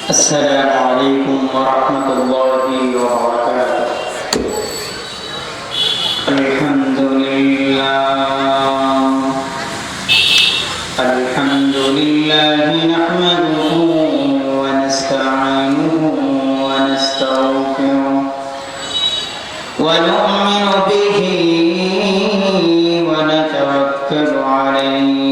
السلام عليكم ورحمة الله وبركاته. الحمد لله نحمده ونستعينه ونستغفره ونؤمن به ونتوكل عليه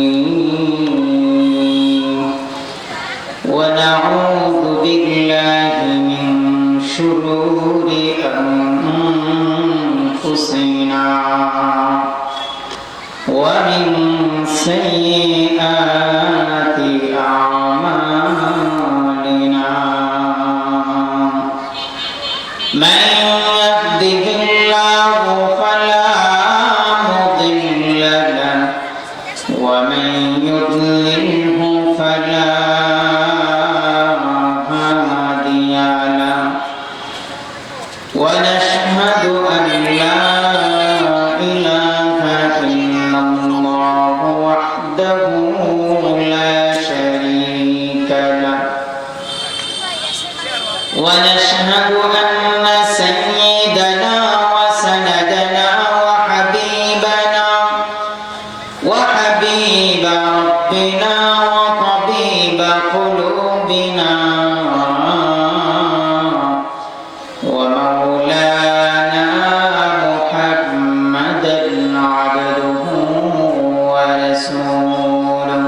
ونعوذ بالله من شرور أنفسنا ومن سيئات أعمالنا. من يهده الله فلا مضل له ومن يضلله فلا هادي له. ونشهد أن لا إله إلا الله وحده لا شريك له. ونشهد أن سيدنا وسندنا وحبيب ربنا وطبيب قلوبنا ومولانا محمدا عبده ورسوله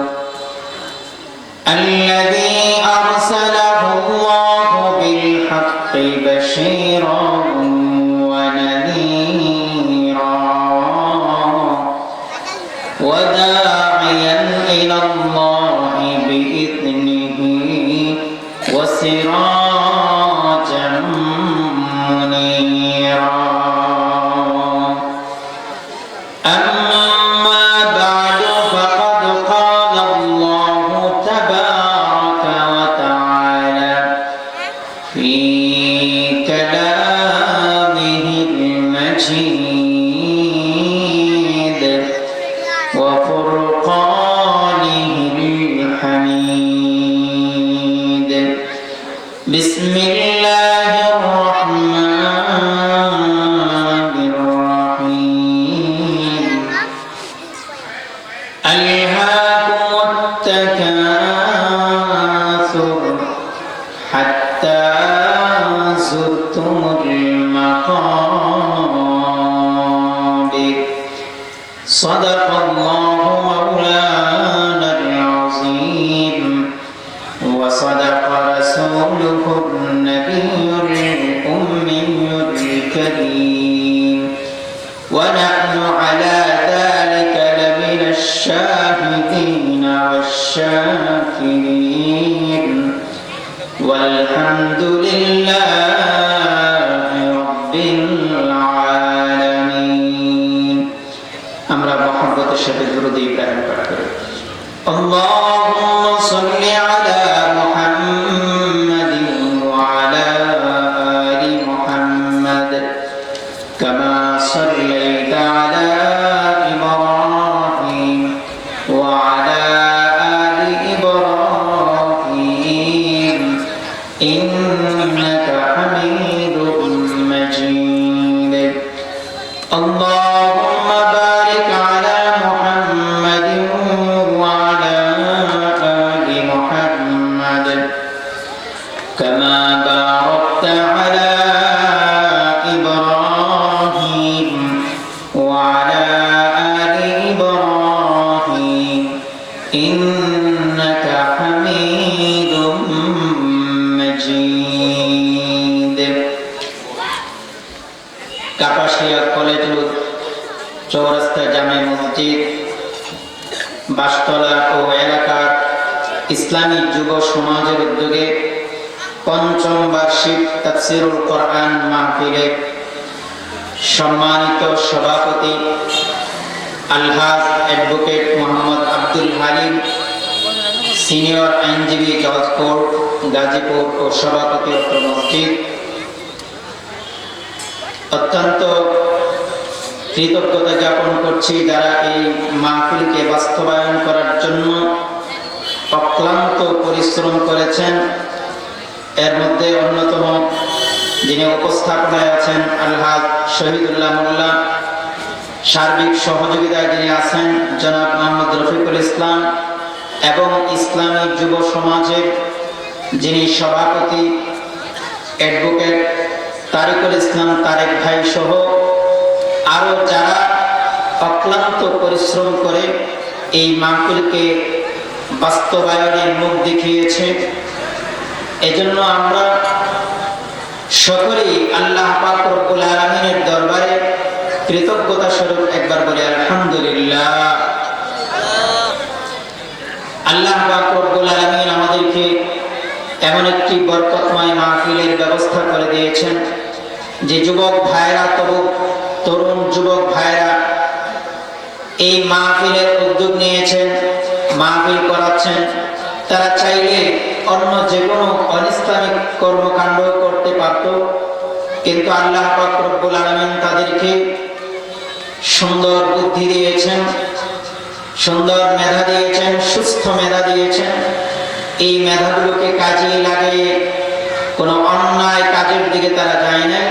الذي أرسله الله بالحق بشيرا ونذيرا وداعيا إلى الله بإذنه وسراجا منيرا. أما بعد فقد قال الله تبارك وتعالى في كلامه المجيد وفرقانه الحميد. بسم الله الرحمن الرحيم. ألهاكم التكاثر حتى زرتم المقابر. صدق الله مولانا العظيم وصدق رسوله النبي الأمي الكريم ونحن على ذلك لمن الشاهدين والشاكرين والحمد لله رب العالمين. আমরা মহব্বতের সাথে দুরূদ ইব্রাহিম পাঠ করি। اللهم صل على محمد وعلى آل محمد كما صليت على إبراهيم وعلى آل إبراهيم إنك حميد مجيد. اللهم بارك على محمد وعلى آل محمد كما باركت على إبراهيم وعلى آل إبراهيم إنك حميد مجيد. কাপাসিয়া কলেজ রোড চৌরাস্তা জামে মসজিদ বাসতলা ও এলাকার ইসলামী যুব সমাজের উদ্যোগে পঞ্চম বার্ষিক তাফসীরুল কোরআন মাহফিলে সম্মানিত সভাপতি আলহাজ অ্যাডভোকেট মোহাম্মদ আব্দুল হালিম, সিনিয়র আইনজীবী জজ কোর্ট গাজীপুর ও সভাপতি অত্র মসজিদ, অত্যন্ত কৃতজ্ঞতা জ্ঞাপন করছি যারা এই মাহফিলকে বাস্তবায়ন করার জন্য অক্লান্ত পরিশ্রম করেছেন। এর মধ্যে অন্যতম যিনি উপস্থাপনায় আছেন আলহাজ শহীদুল্লাহ মোল্লা, সার্বিক সহযোগিতায় যিনি আছেন জনাব মোহাম্মদ রফিকুল ইসলাম, এবং ইসলামী যুব সমাজের যিনি সভাপতি অ্যাডভোকেট তারিকুল ইসলাম তারেক ভাই সহ আরো যারা অক্লান্ত পরিশ্রম করে এই মাহফিলকে বাস্তবায়নের মুখ দেখিয়েছে। এজন্য আমরা সকলেই আল্লাহ পাক রব্বুল আলামিনের দরবারে কৃতজ্ঞতা স্বরূপ একবার বলি আলহামদুলিল্লাহ। আল্লাহ পাক রব্বুল আলামিন আমাদেরকে এমন একটি বরকতময় মাহফিলের ব্যবস্থা করে দিয়েছেন যে যুবক ভাইরা, তরুণ যুবক ভাইরা এই মাহফিলের উদ্যোগ নিয়েছেন, মাহফিল করাচ্ছেন। তারা চাইলে অন্য যে কোনো অনিসলামিক কর্মকাণ্ড করতে পারত, কিন্তু আল্লাহ পাক রব্বুল আলামিন তাদেরকে সুন্দর বুদ্ধি দিয়েছেন, সুন্দর মেধা দিয়েছেন, সুস্থ মেধা দিয়েছেন। এই মেধাগুলোকে কাজে লাগিয়ে কোনো অন্যায় কাজের দিকে তারা যায় নাই।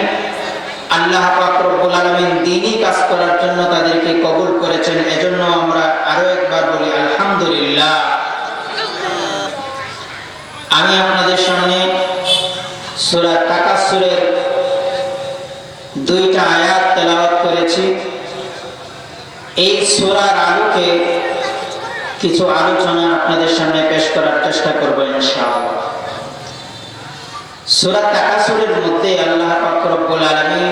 আল্লাহ পাক রব্বুল আলামিন দ্বীনি কাজ করার জন্য তাদেরকে কবুল করেছেন। এজন্য আমরা আরো একবার বলি আলহামদুলিল্লাহ। আমি আপনাদের সামনে সূরা তাকাসুরের 2টা আয়াত তেলাওয়াত করেছি। এই সূরার আলোকে কিছু আলোচনা আপনাদের সামনে পেশ করার চেষ্টা করব ইনশাআল্লাহ। সূরা তাকাসুরের মধ্যে আল্লাহ পাক রব্বুল আলামিন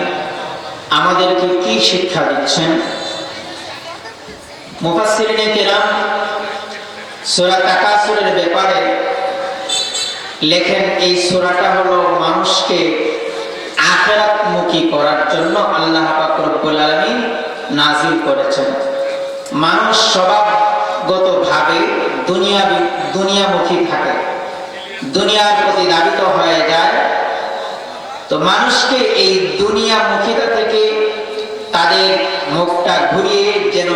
আমাদেরকে কি শিক্ষা দিচ্ছেন? মুফাসসিরিনে কেরাম সূরা তাকাসুরের ব্যাপারে লেখেন, এই সূরাটা হলো মানুষকে আখিরাতমুখী করার জন্য আল্লাহ পাক রব্বুল আলামিন নাযিল করেছেন। মানুষ স্বভাবগতভাবে দুনিয়ামুখী থাকে, দুনিয়ার প্রতি ধাবিত হয়ে যায়। তো মানুষকে এই দুনিয়ামুখিতা থেকে তাদের মুখটা ঘুরিয়ে যেন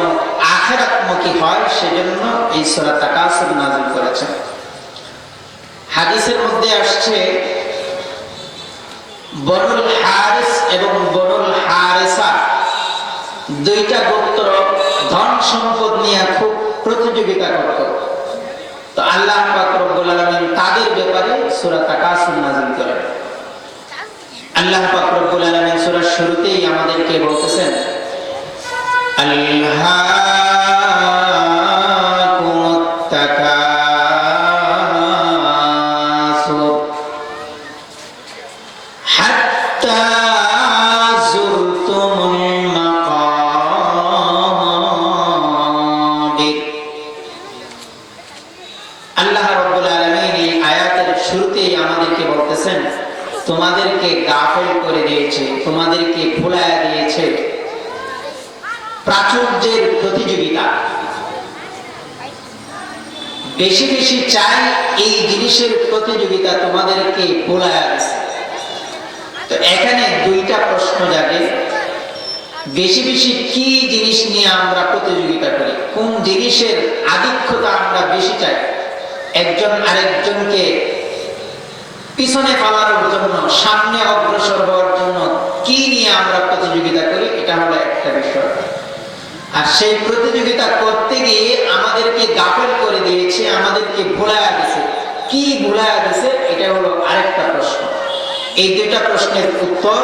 আখিরাতমুখী হয়, সেজন্য এই সূরা তাকাসুর নাযিল করেছেন। হাদিসের মধ্যে আসছে বনুল হারিস এবং বনুল হারিসা 2টা গোত্র ধন সম্পদ নিয়ে খুব প্রতিযোগিতা করত। তো আল্লাহ পাক রব্বুল আলামিন তাদের ব্যাপারে সূরা তাকাসুর নাযিল করেন। আল্লাহ পাক রব্বুল আলামিন সূরার শুরুতেই আমাদেরকে বলতেছেন, আল্লাহকুমুত তাকাসুর হাত্তা যুরতুমুল মাকাবির। আল্লাহ রাব্বুল আলামিন এই আয়াতের শুরুতেই আমাদেরকে বলতেছেন, তোমাদেরকে গাফেল করে দিয়েছে, তোমাদেরকে ভুলায়া দিয়েছে প্রাচুর্যের প্রতিযোগিতা। বেশি বেশি চাই এই জিনিসের প্রতিযোগিতা তোমাদেরকে ভুলায়া দিয়েছে। তো এখানে 2টা প্রশ্ন জাগে, বেশি বেশি কি জিনিস নিয়ে আমরা প্রতিযোগিতা করি? কোন জিনিসের আধিক্যতা আমরা বেশি চাই? একজন আরেকজনকে পিছনে ফেলানোর জন্য, সামনে অগ্রসর হওয়ার জন্য কি নিয়ে আমরা প্রতিযোগিতা করি? এটা হলো একটা বিষয়। আর সেই প্রতিযোগিতা করতে গিয়ে আমাদেরকে গাফেল করে দিয়েছে, আমাদেরকে ভুলায়া দিয়েছে। কি ভুলায়া দিয়েছে? এটা হলো আরেকটা প্রশ্ন। এই 2টা প্রশ্নের উত্তর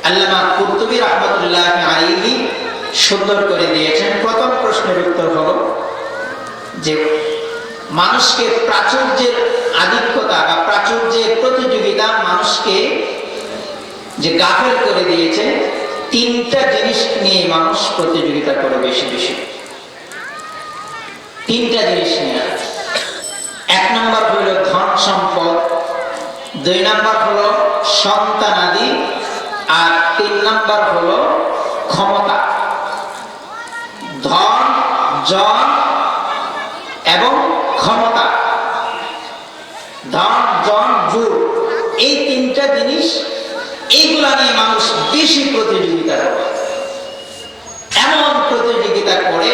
আল্লামা কুরতুবী রাহমাতুল্লাহ আলাইহি সুন্দর করে দিয়েছেন। প্রথম প্রশ্নের উত্তর হলো যে মানুষকে প্রাচুর্যের আধিক্যতা বা প্রাচুর্যের প্রতিযোগিতা মানুষকে যে গাফেল করে দিয়েছে। 3টা জিনিস নিয়ে মানুষ প্রতিযোগিতা করে বেশি বেশি। 3টা জিনিস নিয়ে। 1 নম্বর হলো ধন সম্পদ, 2 নম্বর হলো সন্তানাদি, আর 3 নম্বর হলো ক্ষমতা। ধন, জন এবং ক্ষমতা। ধন, জন, জোর, এই 3টা জিনিস, এইগুলা নিয়ে মানুষ বেশি প্রতিযোগিতা করে। এমন প্রতিযোগিতা করে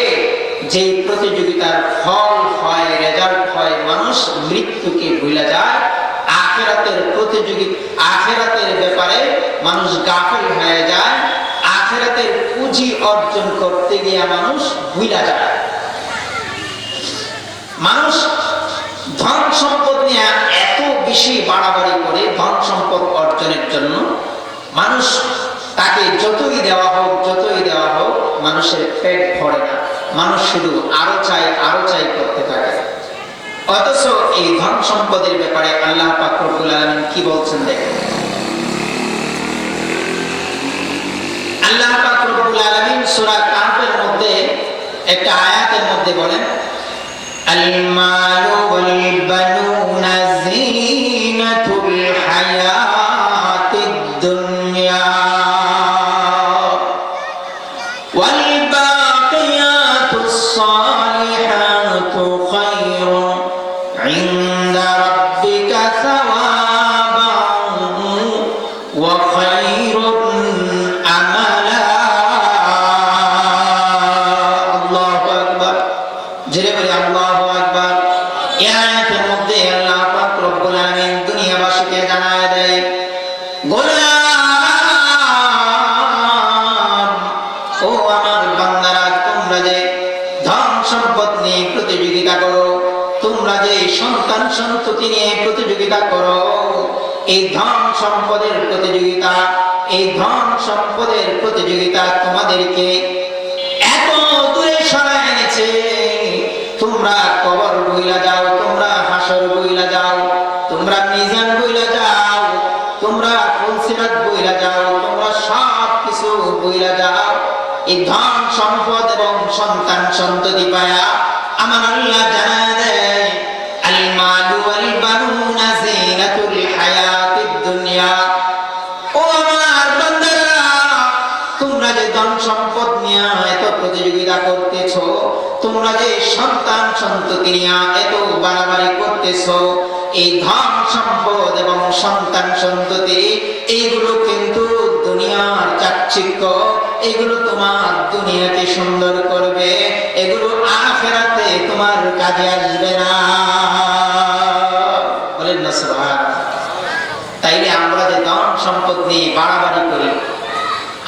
যে প্রতিযোগিতার ফল হয়, রেজাল্ট হয়, মানুষ মৃত্যুকে ভুলে যায়, আখিরাতের প্রতিযোগিতা, আখিরাতের ব্যাপারে মানুষ গাফিল হয়ে যায়, আখিরাতের পুঁজি অর্জন করতে গিয়ে মানুষ ভুলে যায়। মানুষ ধন সম্পদ নিয়ে এত বেশি বাড়াবাড়ি করে ধন সম্পদ অর্জনের জন্য, মানুষ তাকে যতই দেওয়া হোক মানুষের পেট ভরে না, মানুষ শুধু আরো চাই করতে থাকে। অথচ এই ধন সম্পদের ব্যাপারে আল্লাহ পাক রব্বুল আলামিন কি বলছেন দেখেন। আল্লাহ পাক রব্বুল আলামিন সূরা কাহফের মধ্যে একটা আয়াতের মধ্যে বলেন, আল মালু ওয়াল বানুনা যিনাতুল হায়াতিদ দুনিয়া ওয়াল বাকিয়াতুস সালিহাতু খায়রুন ইনদা রাব্বিকা সাওয়াবান ওয়া খায়রুন আমালা। আল্লাহু আকবার, জোরে বলি আল্লাহু আকবার। এই আয়াতের মধ্যে আল্লাহ পাক রব্বুল আলামিন দুনিয়াবাসীকে জানায় দেয়, গোলাম ও আমার বান্দারা, তোমরা যে ধন সম্পদ নিয়ে প্রতিযোগিতা করো, তোমরা যে সন্তান সন্ততি নিয়ে প্রতিযোগিতা করো, এই ধন সম্পদের প্রতিযোগিতা তোমাদেরকে এত দূরে সরায় এনেছে। তোমরা কবর বইলা যাও, তোমরা হাসর বইলা যাও, তোমরা মিজান বইলা যাও, তোমরা ফুলসিরাত বইলা যাও, তোমরা সব কিছু বইলা যাও, এই ধন সম্পদ এবং সন্তান সন্ততি পায়া আমার আল্লাহ জানায় দেয়, আল মালু ওয়াল বানুনা যিনাতুল হায়াতিদ দুনিয়া। ও আমার বান্দারা, তোমরা যে ধন সম্পদ নিয়ে এত প্রতিযোগিতা করতেছো, তোমরা যে সন্তান সন্ততি নিয়ে এত বাড়াবাড়ি করতেছো, এই ধন সম্পদ এবং সন্তান সন্ততি এইগুলো কিন্তু দুনিয়ার চাকচিক্য, এগুলো তোমার দুনিয়াকে সুন্দর করবে, এগুলো আখিরাতে তোমার কাজে আসবে না। বলেন না সুবহানাল্লাহ। তাইলে আমরা যে ধন সম্পদ নিয়ে বাড়াবাড়ি করি,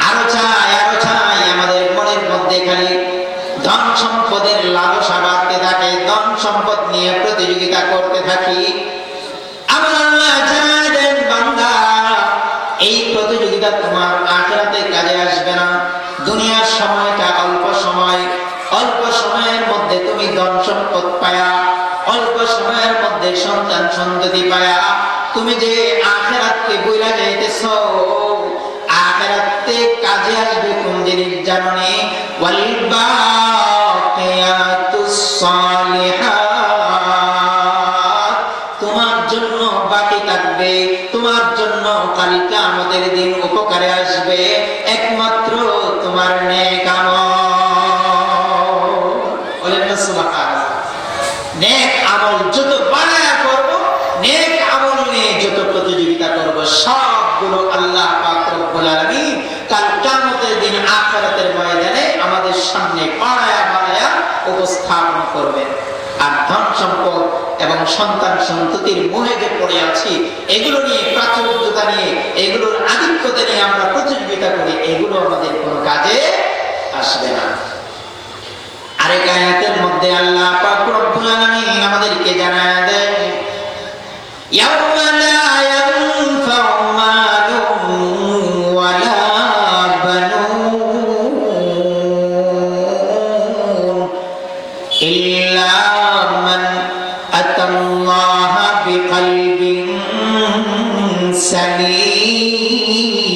আরো চাই, আমাদের মনের মধ্যে খালি ধন সম্পদের লালসা বাড়তে থাকে, ধন সম্পদ নিয়ে প্রতিযোগিতা করতে থাকি। আমার আল্লাহ জানায় দেন, বান্দা, এই প্রতিযোগিতা তোমার আখিরাতে কাজে আসবে না। দুনিয়ার সময়টা অল্প সময়ের মধ্যে তুমি ধন সম্পদ পায়া, অল্প সময়ের মধ্যে সন্তান সন্ততি পায়া, তুমি যে আখিরাতকে বইলা যাইতেছো, আখিরাতে কাজে আসবে কোন জিনিস জানো নি? ওয়াল বাকিয়াতুস সালিহাত, তোমার জন্য বাকি থাকবে, তোমার জন্য কাল কিয়ামতের দিন উপকারে আসবে একমাত্র তোমার নেক আমল। বলেন না সুবহানাল্লাহ। নেক আমল যত বাড়ায়া করব, নেক আমল নিয়ে যত প্রতিযোগিতা করব, সবগুলো আল্লাহ পাক রব্বুল আলামিন কাল কিয়ামতের দিন আখিরাতের ময়দানে আমাদের সামনে বাড়ায়া উপস্থাপন করবেন। আর ধন সম্পদ এবং সন্তান সন্ততির মোহে যে পড়ে আছি, এগুলো নিয়ে প্রাচুর্যতা নিয়ে, এগুলোর আধিক্যতা নিয়ে আমরা প্রতিযোগিতা করি, এগুলো আমাদের কোনো কাজে আসবে না। আরেক আয়াতের মধ্যে আল্লাহ পাক রব্বুল আলামিন আমাদেরকে জানায় দেন, ইয়াউমা লা ইয়ানফাউ মালুন ওয়ালা বানুন ইল্লা মান আতাল্লাহা বিকলবিন সালিম।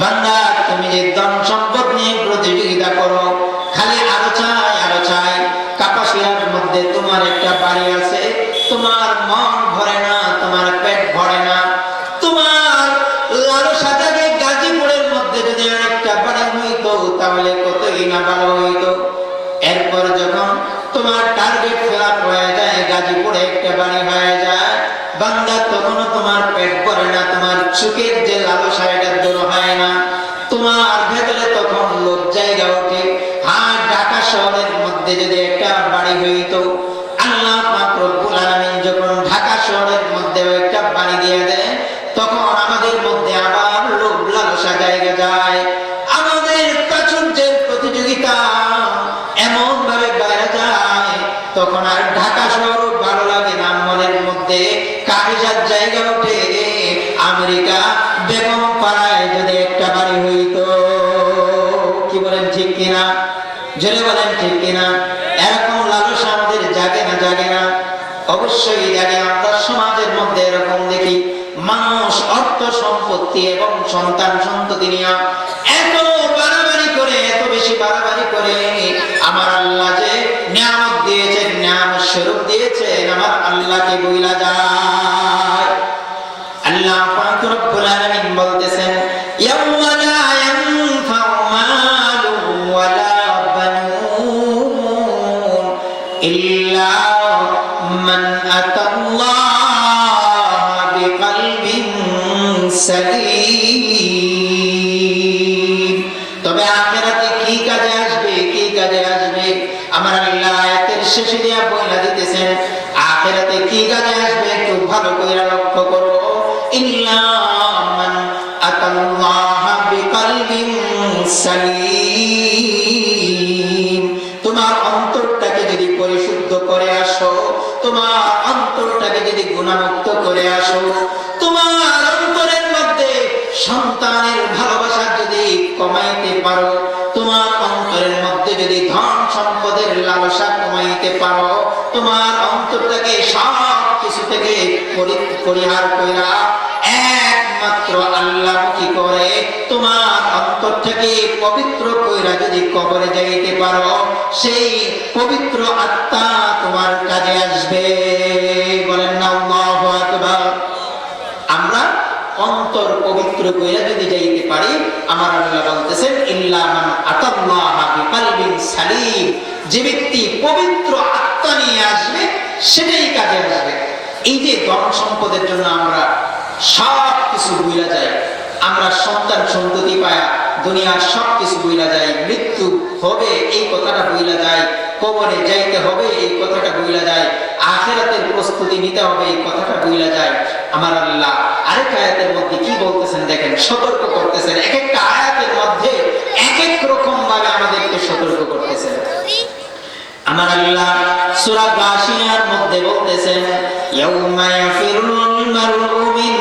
বান্দা, তুমি যে ধন সম্পদ নিয়ে প্রতিযোগিতা করো, খালি আরো চাই, কাপাসিয়ার মধ্যে তোমার একটা বাড়ি আছে, তোমার মন ভরে না, তোমার পেট ভরে না, তোমার লালসা জাগে গাজীপুরের মধ্যে যদি একটা বাড়ি হইতো তাহলে কতই না ভালো হইতো। এরপর যখন তোমার টার্গেট ফিল হয়ে যায়, গাজীপুরে একটা বাড়ি হয়ে যায়, বান্দা তখনও তোমার পেট ভরে না, তোমার চোখের যে লালসা এটা দূর হয় না, তোমার ভেতরে তখন লোভ জায়গা ওঠে। আর ঢাকা শহরের মধ্যে যদি একটা বাড়ি হইতো, আল্লাহ পাক রব্বুল আলামিন যখন ঢাকা শহরের মধ্যে একটা বাড়ি দিয়ে দেয়, তখন আমাদের মধ্যে আবার লোভ লালসা জায়গা যায়, আমাদের প্রাচুর্যের প্রতিযোগিতা এমন ভাবে বেড়ে যায়, তখন আর ঢাকা শহর ভালো লাগে না, মনের মধ্যে কাহিজার জায়গা ওঠে আমেরিকা বেগম পাড়ায় যদি একটা বাড়ি হইতো। কি বলেন ঠিক কিনা? জোরে বলেন ঠিক কিনা? এরকম লালসা আমাদের জাগে না? জাগে না? অবশ্যই জাগে। আমরা সমাজের মধ্যে এরকম দেখি, মানুষ অর্থ সম্পত্তি এবং সন্তান সন্ততি নিয়ে এত বাড়াবাড়ি করে, এত বেশি বাড়াবাড়ি করে, আমার আল্লাহ যে নিয়ামত দিয়েছেন, নিয়ামত স্বরূপ দিয়েছেন, আমার আল্লাহকে বইলা যায়। আল্লাহ পাক রব্বুল আলামিন বলতেছেন, ইয়াউমা লা ইয়ানফাউ মালু ওয়ালা বানুন ইল্লা মান আতাল্লাহা বিকলবিন সালিম। তবে আখিরাতে কি কাজে আসবে, কি কাজে আসবে? আমার আল্লাহ আয়াতের শেষে দিয়া বইলা দিতেছেন, আখিরাতে কি কাজে আসবে একটু ভালো করে লক্ষ্য করো। ইল্লা মান আতাল্লাহা বিকলবিন সালিম। তোমার অন্তরটাকে যদি পরিশুদ্ধ করে আসো, তোমার অন্তরটাকে যদি গুনাহমুক্ত করে আসো, তোমার অন্তরের মধ্যে সন্তানের ভালোবাসা যদি কমাইতে পারো, তোমার অন্তরের মধ্যে যদি ধন সম্পদের লালসা কমাইতে পারো, তোমার অন্তরটাকে সব কিছু থেকে পরিহার কইরা একমাত্র আল্লাহমুখী করে তোমার অন্তর থেকে পবিত্র কইরা যদি কবরে যাইতে পারো, সেই পবিত্র আত্মা তোমার কাজে আসবে। বলেন না আল্লাহু আকবার। আমরা অন্তর পবিত্র কইরা যদি যাইতে পারি, আমার আল্লাহ বলতেছেন, ইল্লা মান আতাল্লাহা বিকলবিন সালিম। যে ব্যক্তি পবিত্র আত্মা নিয়ে আসবে, সেটাই কাজে আসবে। এই যে ধন সম্পদের জন্য আমরা সব কিছু ভুলা যাই, আমরা সন্তান সন্ততি পায়া দুনিয়ার সব কিছু ভুলা যাই, মৃত্যু হবে এই কথাটা ভুলা যায়, কবরে যাইতে হবে এই কথাটা ভুলা যায়, আখিরাতের প্রস্তুতি নিতে হবে এই কথাটা ভুলা যায়। আমার আল্লাহ আরেক আয়াতের মধ্যে কি বলতেছেন দেখেন, সতর্ক করতেছেন। এক একটা আয়াতের মধ্যে এক এক রকম ভাবে আমাদেরকে সতর্ক করতেছেন। আমার আল্লাহ সূরা গাশিয়ার মধ্যে বলতেছেন, ইয়াউমা ইয়াফিরুল মারউ মিন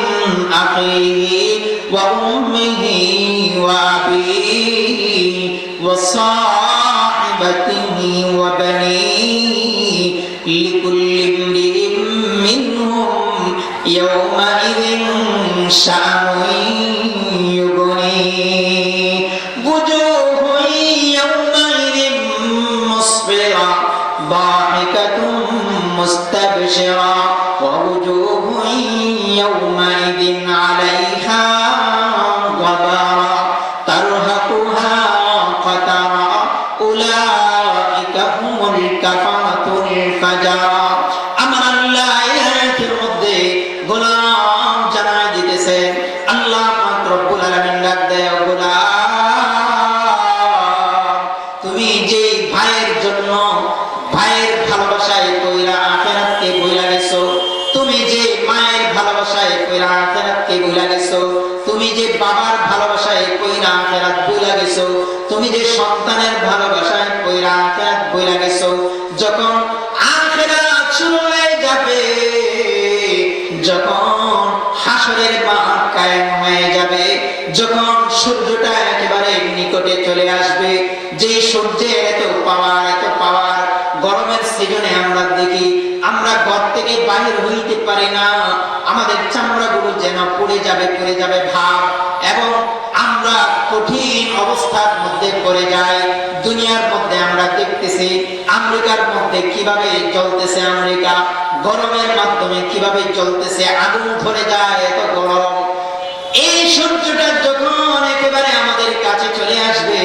আখিহি ওয়া উম্মিহি ওয়া আবিহি ওয়া সাহিবাতিহি ওয়া বানিহি লিকুল্লি ইমরিইন মিনহুম ইয়াউমাইযিন শাআনুন ইউগনি বুজুহুন ইয়াউমাইযিন মুসফিরা ضاحكة مستبشرة ووجوه يومئذ عليها غبرة ترهقها قترة أولئك هم الكفرة الفجرة। আমার আল্লাহ আয়াতের মধ্যে গোলাম জানাই দিতেছেন, আল্লাহ পাক রব্বুল আলামিন ডাক দেয়, গোলাম তুমি যে ভাইয়ের জন্য ভাইয়ের ভালোবাসায় কইরা আখিরাতকে ভুলা গেছো, তুমি যে মায়ের ভালোবাসায় কইরা আখিরাতকে ভুলা গেছো, তুমি যে বাবার ভালোবাসায় কইরা আখিরাত ভুলা গেছো, তুমি যে সন্তানের ভালোবাসায় কইরা আখিরাত ভুলা গেছো, যখন আখিরাত শুরু হয়ে যাবে, যখন হাসরের মাঠ কায়েম হয়ে যাবে, যখন সূর্যটা একেবারে নিকটে চলে আসবে, যে সূর্যের এত পাওয়ার গরমের সিজনে আমরা দেখি, আমরা ঘর থেকে বাহির হইতে পারি না, আমাদের চামড়াগুলো যেন পড়ে যাবে ভাব, এবং আমরা কঠিন অবস্থার মধ্যে পড়ে যাই। দুনিয়ার মধ্যে আমরা দেখতেছি আমেরিকার মধ্যে কিভাবে চলতেছে, আমেরিকা গরমের মাধ্যমে কিভাবে চলতেছে, আগুন ধরে যায়, এত গরম। এই সূর্যটা যখন একেবারে আমাদের কাছে চলে আসবে,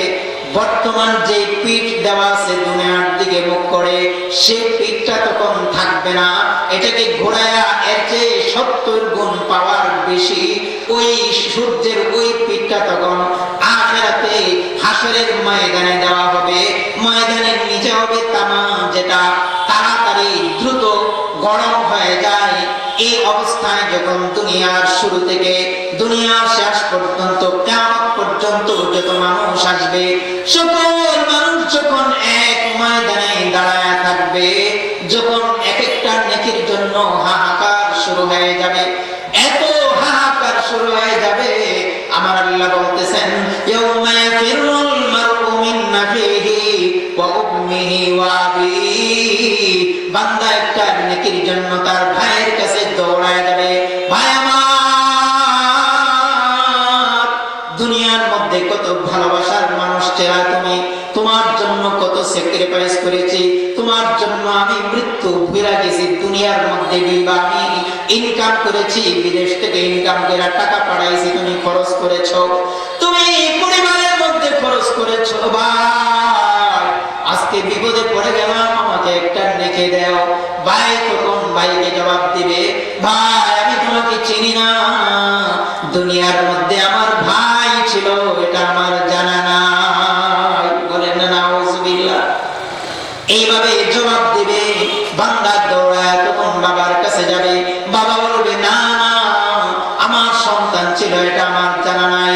বর্তমান যে পিঠ দেওয়া আছে দুনিয়ার দিকে মুখ করে, সেই পিঠটা তখন থাকবে না, এটাকে ঘোরায়া এর চেয়ে 70 গুণ পাওয়ার বেশি ওই সূর্যের ওই পিঠটা তখন আখিরাতে হাসরের ময়দানে দেওয়া হবে। ময়দানের নিচে হবে তামা, যেটা তাড়াতাড়ি দ্রুত গরম হয়ে যায়। এই অবস্থায় যখন দুনিয়ার শুরু থেকে দুনিয়ার শেষ পর্যন্ত কিয়ামত পর্যন্ত যত মানুষ আসবে, সকল মানুষ যখন এক ময়দানে দাঁড়ায় থাকবে, যখন এক একটা নেকির জন্য হাহাকার শুরু হয়ে যাবে, এত হাহাকার শুরু হয়ে যাবে, আমার আল্লাহ বলতেছেন ইয়াউমা ইয়াফিরুল মারউ মিন আখিহি ওয়া উম্মিহি ওয়া আবিহি, বান্দা একটা নেকির জন্য তার ভাইয়ের কাছে দৌড়ায় যাবে, ভাই আমার, দুনিয়ার মধ্যে কত ভালোবাসার মানুষ ছিলা তুমি, তোমার জন্য কত স্যাক্রিফাইস করেছি, তোমার জন্য আমি মৃত্যু ভুলে গেছি, দুনিয়ার মধ্যে আমি ইনকাম করেছি, বিদেশ থেকে ইনকাম করে টাকা পাঠাইছি, তুমি খরচ করেছো, তুমি পরিবারের মধ্যে খরচ করেছো, ভাই আজকে বিপদে পড়ে গেলাম, আমাকে একটা নেকি দাও। ভাই তখন ভাইকে জবাব দিবে, ভাই আমি তোমাকে চিনি না, দুনিয়ার মধ্যে আমার ভাই ছিল, এটা আমার জানা নাই। বলেন না নাউজুবিল্লাহ। এইভাবে জবাব দিবে, বান্দা দৌড়ায় তখন বাবার কাছে যাবে, বাবা বলবে না না, আমার সন্তান ছিল, এটা আমার জানা নাই।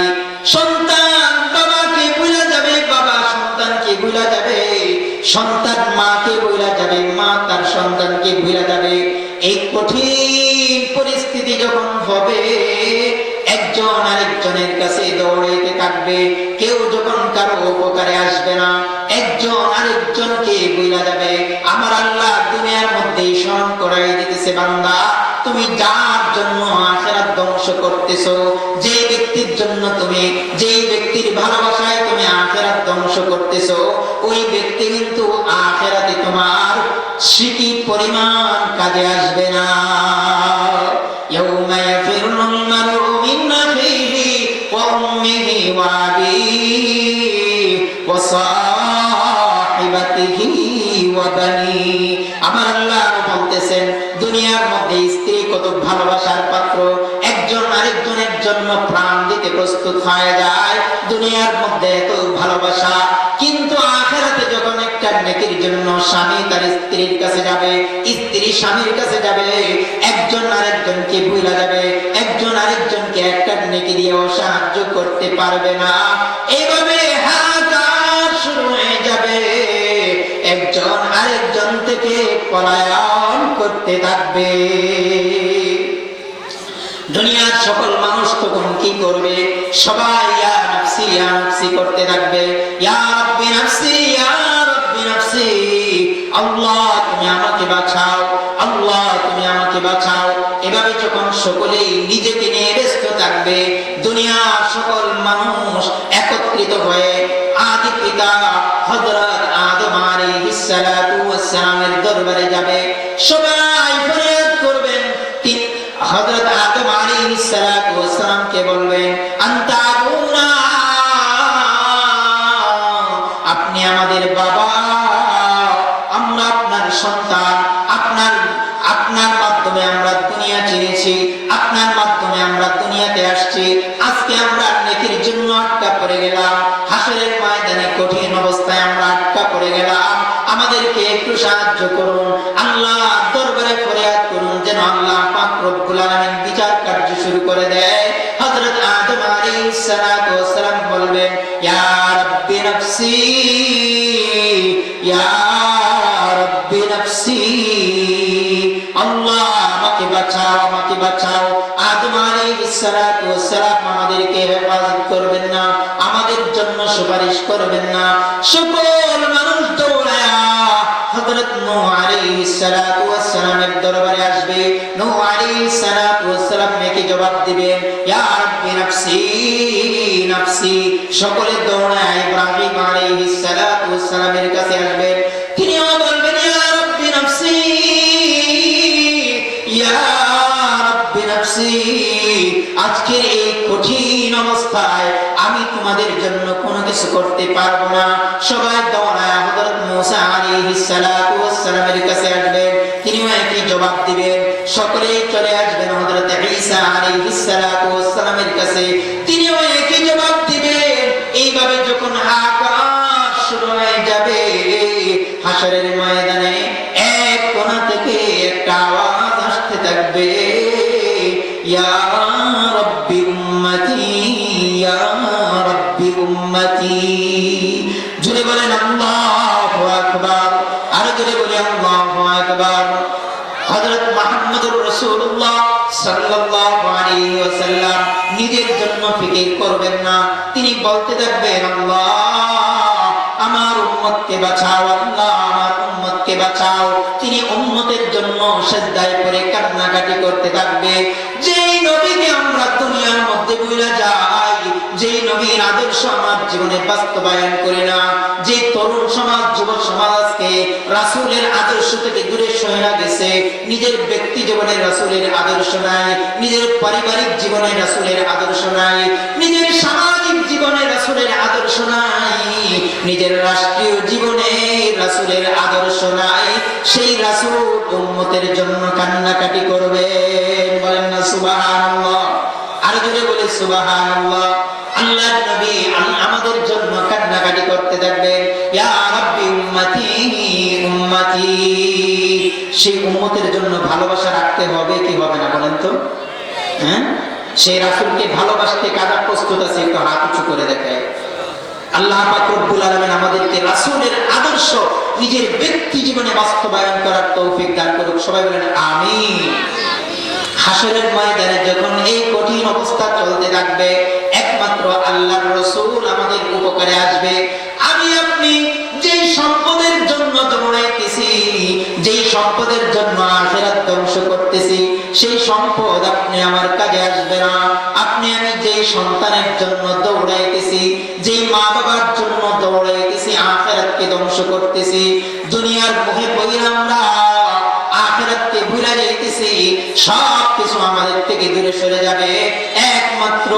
সন্তান বাবাকে ভুলে যাবে, বাবা সন্তানকে ভুলে যাবে, সন্তান মাকে ভুলে যাবে, মা তার সন্তানকে ভুলে যাবে। এই কঠিন পরিস্থিতি যখন হবে, একজন আরেকজনের কাছে দৌড়াইতে থাকবে, কেউ যখন কারো উপকারে আসবে না, একজন আরেকজনকে ভুলে যাবে। আমার আল্লাহ দুনিয়ার মধ্যে স্মরণ করাই দিতেছে, বান্দা তুমি যার জন্য আখিরাত ধ্বংস করতেছো, যে ব্যক্তির জন্য তুমি, যে ব্যক্তির ভালোবাসায় তুমি আখিরাত ধ্বংস করতেছো, ওই ব্যক্তি কিন্তু আখিরাতে তোমার সিকি পরিমাণ কাজে আসবে না। ইয়াউমা ইয়াফিরুল মারউ মিন আখিহি ওয়া উম্মিহি ওয়া আবিহি ওয়া সাহিবাতিহি ওয়া বানি। আমার আল্লাহ বলতেছেন, দুনিয়ার মধ্যে স্ত্রী কত ভালোবাসার পাত্র, একজন আরেকজনের জন্য প্রাণ দিতে প্রস্তুত হয়ে যায়, দুনিয়ার মধ্যে এত ভালোবাসা, কিন্তু আখিরাতে যখন একটা নেকির জন্য স্বামী তার স্ত্রীর কাছে যাবে, স্ত্রী স্বামীর কাছে যাবে, একজন আরেকজনকে ভুলে যাবে, একজন আরেকজনকে একটা নেকি দিয়েও সাহায্য করতে পারবে না। এইভাবে হাহাকার শুরু হয়ে যাবে, একজন আরেকজন থেকে পলায়ন করতে থাকবে। দুনিয়ার সকল মানুষ তখন কি করবে? সবাই ইয়া নাফসি ইয়া নাফসি করতে থাকবে, ইয়া রাব্বি নাফসি ইয়া রাব্বি নাফসি, আল্লাহ তুমি আমাকে বাঁচাও, আল্লাহ তুমি আমাকে বাঁচাও। এভাবে যখন সকলেই নিজেকে নিয়ে ব্যস্ত থাকবে, দুনিয়ার সকল মানুষ একত্রিত হয়ে আদি পিতা হযরত আদম আলাইহিস সালাতু ওয়াস সালামের দরবারে যাবে, সবাই ফরিয়াদ করবেন, হযরত আদম আলাইহিস সালাতু ওয়াস সালামকে বলবেন, আনতা আবুনা, আপনি আমাদের বাবা, আমরা আপনার সন্তান, আপনার মাধ্যমে আমরা দুনিয়া চিনেছি, আপনার মাধ্যমে আমরা দুনিয়াতে আসছি, আজকে আমরা নেকির জন্য আটকা পড়ে গেলাম, হাসরের ময়দানে কঠিন অবস্থায় আমরা আটকা পড়ে গেলাম, আমাদেরকে একটু সাহায্য করুন। আল্লাহ দরবারে ফরিয়াদ করুন যেন আল্লাহ পাক রব্বুল আলামিন বিচার কার্য শুরু করে দেয়। হযরত আদম আলাইহিস সালাতু ওয়াস সালাম বলবেন, ইয়া রাব্বি নাফসি ইয়া রাব্বি নাফসি, আল্লাহ আমাকে বাঁচাও, আমাকে বাঁচাও। আদম আলাইহিস সালাতু ওয়াস সালাম আমাদেরকে হেফাজত করবেন না, আমাদের জন্য সুপারিশ করবেন না। সকল মানুষ দৌড়ায়া হযরত নূহ আলাইহিস সালাতু ওয়াস সালামের দরবারে আসবে, নূহ আলাইহিস সালাতু ওয়াস সালাম নাকি জবাব দিবেন, ইয়া রাব্বি নাফসি নাফসি। সকলে দৌড়ায় ইব্রাহিম আলাইহিস সালাতু ওয়াস সালামের কাছে আসবেন, তিনিও বলবেন, ইয়া রাব্বি নাফসি ইয়া রাব্বি নাফসি। আজকের এই কঠিন অবস্থায় আমি তোমাদের জন্য কোনো কিছু করতে পারবো না। সবাই দৌড়ায় হযরত মূসা আলাইহিস সালাতু ওয়াস সালামের কাছে আসবেন, তিনিও একই জবাব দিবেন। সকলেই চলে আসবেন হযরত ঈসা আলাইহিস সালাতু ওয়াস সালামের কাছে, তিনিও একই জবাব দিবেন। এইভাবে যখন হাহাকার শুরু হয়ে যাবে, হাসরের ময়দানে এক কোণা থেকে একটা আওয়াজ আসতে থাকবে, ইয়া রাব্বি উম্মতি ইয়া রাব্বি উম্মতি। জোরে বলেন আল্লাহু আকবার, আর জোরে বলি আল্লাহু আকবার। হযরত মুহাম্মদুর রাসূলুল্লাহ সাল্লাল্লাহু আলাইহি ওয়াসাল্লাম নিজের জন্য ফিকির করবেন না, তিনি বলতে থাকবেন আল্লাহ আমার উম্মতকে বাঁচাও, আল্লাহ আমার উম্মতকে বাঁচাও। তিনি উম্মতের জন্য সিজদায় পড়ে কান্নাকাটি করতে থাকবে। যেই নবীকে আমরা দুনিয়ার মধ্যে ভুলে যাই, যেই নবীর আদর্শ আমার জীবনে বাস্তবায়ন করি না, যে তরুণ সমাজ যুব সমাজ আজকে রাসূলের আদর্শ থেকে দূরে সরে গেছে, নিজের ব্যক্তি জীবনে রাসূলের আদর্শ নাই, নিজের পারিবারিক জীবনে রাসূলের আদর্শ নাই, নিজের সামাজিক জীবনে রাসূলের আদর্শ নাই, নিজের রাষ্ট্রীয় জীবনে রাসূলের আদর্শ নাই, সেই রাসূল উম্মতের জন্য কান্নাকাটি করবেন। বলেন না সুবহানাল্লাহ, আর জোরে বলে সুবহানাল্লাহ। আল্লাহর নবী আমাদের জন্য কান্নাকাটি করতে থাকবেন, ইয়া রাব্বি উম্মতি উম্মতি। সেই উম্মতের জন্য ভালোবাসা রাখতে হবে কি হবে না বলেন তো? হ্যাঁ, সেই রাসূলকে ভালোবাসতে কারা প্রস্তুত আছে? একটু হাত উঁচু করে দেখায়। আল্লাহ পাক রব্বুল আলামিন আমাদেরকে রাসূলের আদর্শ নিজের ব্যক্তি জীবনে বাস্তবায়ন করার তৌফিক দান করুক। সবাই বলেন আমিন। হাসরের ময়দানে যখন এই কঠিন অবস্থা চলতে থাকবে, একমাত্র আল্লাহর রাসূল আমাদের উপকারে আসবে। আমি আপনি যেই সম্পদের জন্য দৌড়াইতেছি, যেই সম্পদের জন্য আখিরাত ধ্বংস করতেছি, সেই সম্পদ আপনি আমার কাজে আসবে না। আপনি আমি যেই সন্তানের জন্য দৌড়াইতেছি, যেই মা বাবার জন্য দৌড়াইতেছি, আখিরাতকে ধ্বংস করতেছি, দুনিয়ার মোহে পড়ে আমরা আখিরাতকে ভুলে যাইতেছি, সব কিছু আমাদের থেকে দূরে সরে যাবে। একমাত্র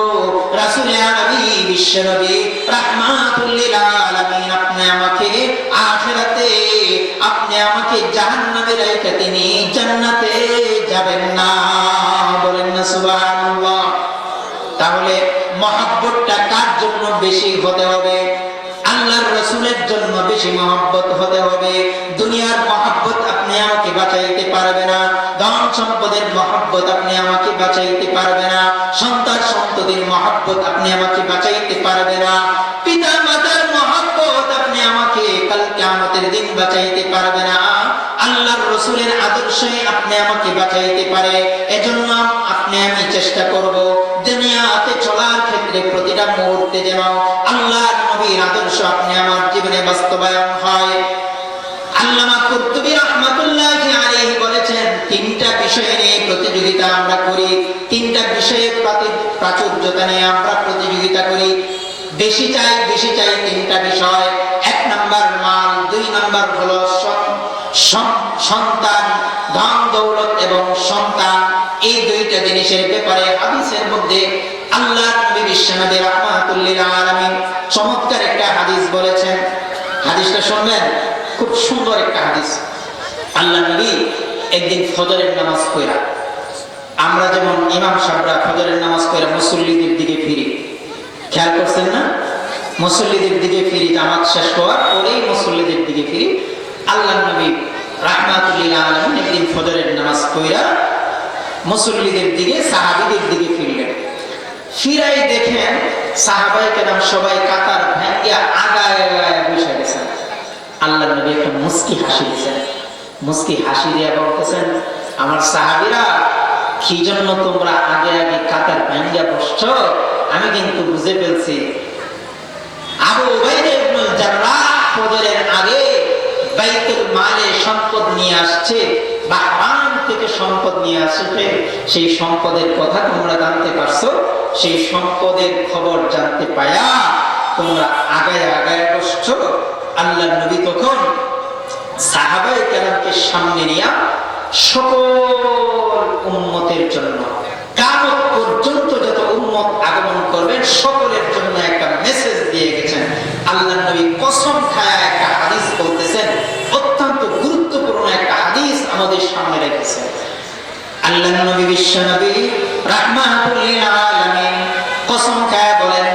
রাসূল নবী বিশ্ব নবী রাহমাতুল লিল আলামিন আপনি আমাকে আখিরাতে, আপনি আমাকে জাহান্নামে রেখে তিনি জান্নাতে যাবেন না। বলেন না সুবহানাল্লাহ। তাহলে মহব্বতটা কার জন্য বেশি হতে হবে? আল্লাহর রাসূলের জন্য বেশি মহব্বত হতে হবে। দুনিয়ার মহব্বত আপনি আমাকে বাঁচাইতে পারবে না, ধন সম্পদের মহব্বত আপনি আমাকে বাঁচাইতে পারবে না, সন্তান সন্ততির মহব্বত আপনি আমাকে বাঁচাইতে পারবে না, পিতা মাতার মহব্বত আপনি আমাকে কাল কিয়ামতের দিন বাঁচাইতে পারবে না। আল্লাহর রাসূলের আদর্শে আপনি আমাকে বাঁচাইতে পারে। এজন্য আপনি আমি চেষ্টা করব দুনিয়াতে চলার ক্ষেত্রে প্রতিটা মুহূর্তে যেন আল্লাহর নবীর আদর্শ আপনি আমার জীবনে বাস্তবায়ন হয়। আল্লামা কুরতুবী রাহমাতুল্লাহি আলাইহি বলেছেন, তিনটা বিষয় নিয়ে প্রতিযোগিতা আমরা করি, তিনটা বিষয়ে প্রাচুর্যতা নিয়ে আমরা প্রতিযোগিতা করি। বেশি চাই তিনটা বিষয়। এক নাম্বার মাল, দুই নাম্বার হলো সন্তান, ধন দৌলত এবং সন্তান। এই দুইটা জিনিসের ব্যাপারে হাদিসের মধ্যে আল্লাহর নবী বিশ্বনবী রাহমাতুল লিল আলামিন চমৎকার একটা হাদিস বলেছেন। হাদিসটা শুনবেন, খুব সুন্দর একটা হাদিস। আল্লাহ নবী একদিন ফজরের নামাজ পড়া, আমরা যেমন ইমাম সাহেবরা ফজরের নামাজ পড়া মুসল্লিদের দিকে ফিরি, খেয়াল করছেন না? মুসল্লিদের দিকে ফিরি, জামাত শেষ হওয়ার পরেই মুসল্লিদের দিকে ফিরি। আল্লাহ নবী রাহমাতুল লিল আলামিন একদিন ফজরের নামাজ পড়া মুসল্লিদের দিকে, সাহাবীদের দিকে ফিরলেন। ফিরাই দেখেন সাহাবায়ে কেরাম সবাই কাতার ভাঙ্গিয়া আগায় বসে গেছেন। আল্লাহ নবী একটা মুস্কি হাসি দিয়েছেন, মুস্কি হাসি দিয়ে বলতেছেন, আমার সাহাবীরা কি জন্য তোমরা আগে আগে কাতার ভাঙ্গিয়া বসছো আমি কিন্তু বুঝে ফেলছি। আবু উবাইদা ইবনুল জাররাহ ফজরের আগে বাইতুল মালে সম্পদ নিয়ে আসছে, বাহরান থেকে সম্পদ নিয়ে আসছে, সেই সম্পদের কথা তোমরা জানতে পারছো, সেই সম্পদের খবর জানতে পায়া তোমরা আগায় আগায় বসছো। আল্লাহ নবী তখন সাহাবায়ে কেরামকে সামনে নিয়ে সকল উম্মতের জন্য কিয়ামত পর্যন্ত যত উম্মত আগমন করবেন সকলের জন্য একটা মেসেজ দিয়ে গেছেন। আল্লাহ নবী কসম খায়া একটা হাদিস বলতেছেন, অত্যন্ত গুরুত্বপূর্ণ একটা হাদিস আমাদের সামনে রেখেছেন। আল্লাহ নবী বিশ্ব নবী রাহমাতুল লিল আলামিন কসম খায়া বলেন,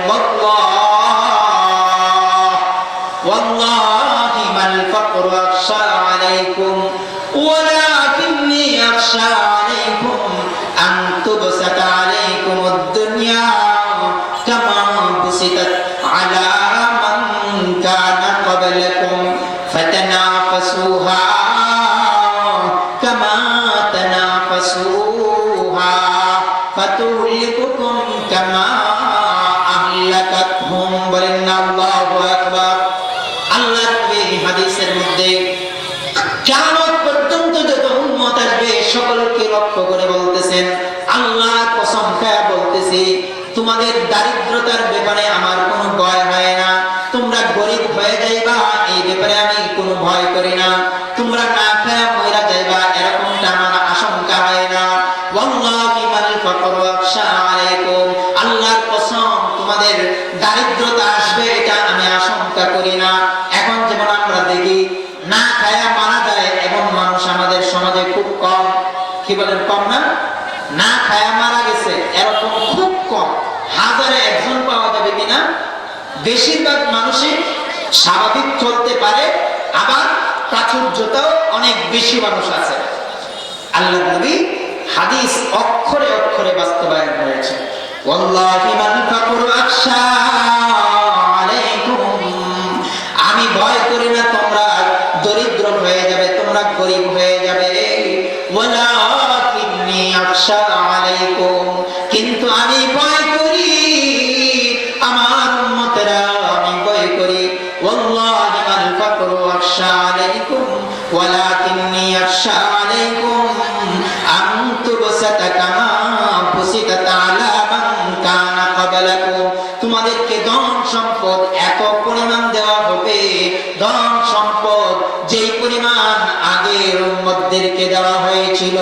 ওয়াল্লাহি মাল ফাকরু আখশা আলাইকুম ওয়ালাকিন্নী আখশা আলাইকুম আন তুবসাতা ফাতুহলিকুকুম কামা আহলাকাতহুম। বলেন না আল্লাহু আকবার। আল্লাহর নবী হাদিসের মধ্যে কিয়ামত পর্যন্ত যত উম্মত আসবে সকলকে লক্ষ্য করে বলতেছেন, আল্লাহ কসম খায়া বলতেছি, তোমাদের দারিদ্রতার ব্যাপারে আমার কোনো ভয় হয় না। তোমরা গরিব হয়ে যাইবা এই ব্যাপারে আমি কোনো ভয় করি না। তোমরা না খায়া মইরা যাইবা এরকমটা আমার আশঙ্কা হয় না। ওয়াল্লাহি মাল ফাকরু আখশা আলাইকুম। আল্লাহর কসম, তোমাদের দারিদ্রতা আসবে এটা আমি আশঙ্কা করি না। এখন যেমন আমরা দেখি না খায়া মারা যায় এমন মানুষ আমাদের সমাজে খুব কম। কি বলেন, কম না? না খায়া মারা গেছে এরকম খুব কম, হাজারে একজন পাওয়া যাবে কিনা। বেশিরভাগ মানুষই স্বাভাবিক চলতে পারে, আবার প্রাচুর্যতাও অনেক বেশি মানুষ আছে। আল্লাহর নবী হাদিস অক্ষরে অক্ষরে বাস্তবায়ন হয়েছে। ওয়াল্লাহি মাল ফাকরু আখশা আলাইকুম। আমি ভয় করি না তোমরা দরিদ্র হয়ে যাবে, তোমরা গরিব হয়ে যাবে। ওয়ালাকিন্নী আখশা আলাইকুম। কিন্তু আমি ভয় করি আমার উম্মতেরা, আমি ভয় করি। ওয়াল্লাহি মাল ফাকরু আখশা আলাইকুম ওয়ালাকিন্নী আখশা আলাইকুম আন তুবসাতা কামা বুসিতাত আলা মান কানা ক্বাবলাকুম। তোমাদেরকে ধন সম্পদ এত পরিমাণ দেওয়া হবে, ধন সম্পদ যেই পরিমাণ আগের উম্মতদেরকে দেওয়া হয়েছিল।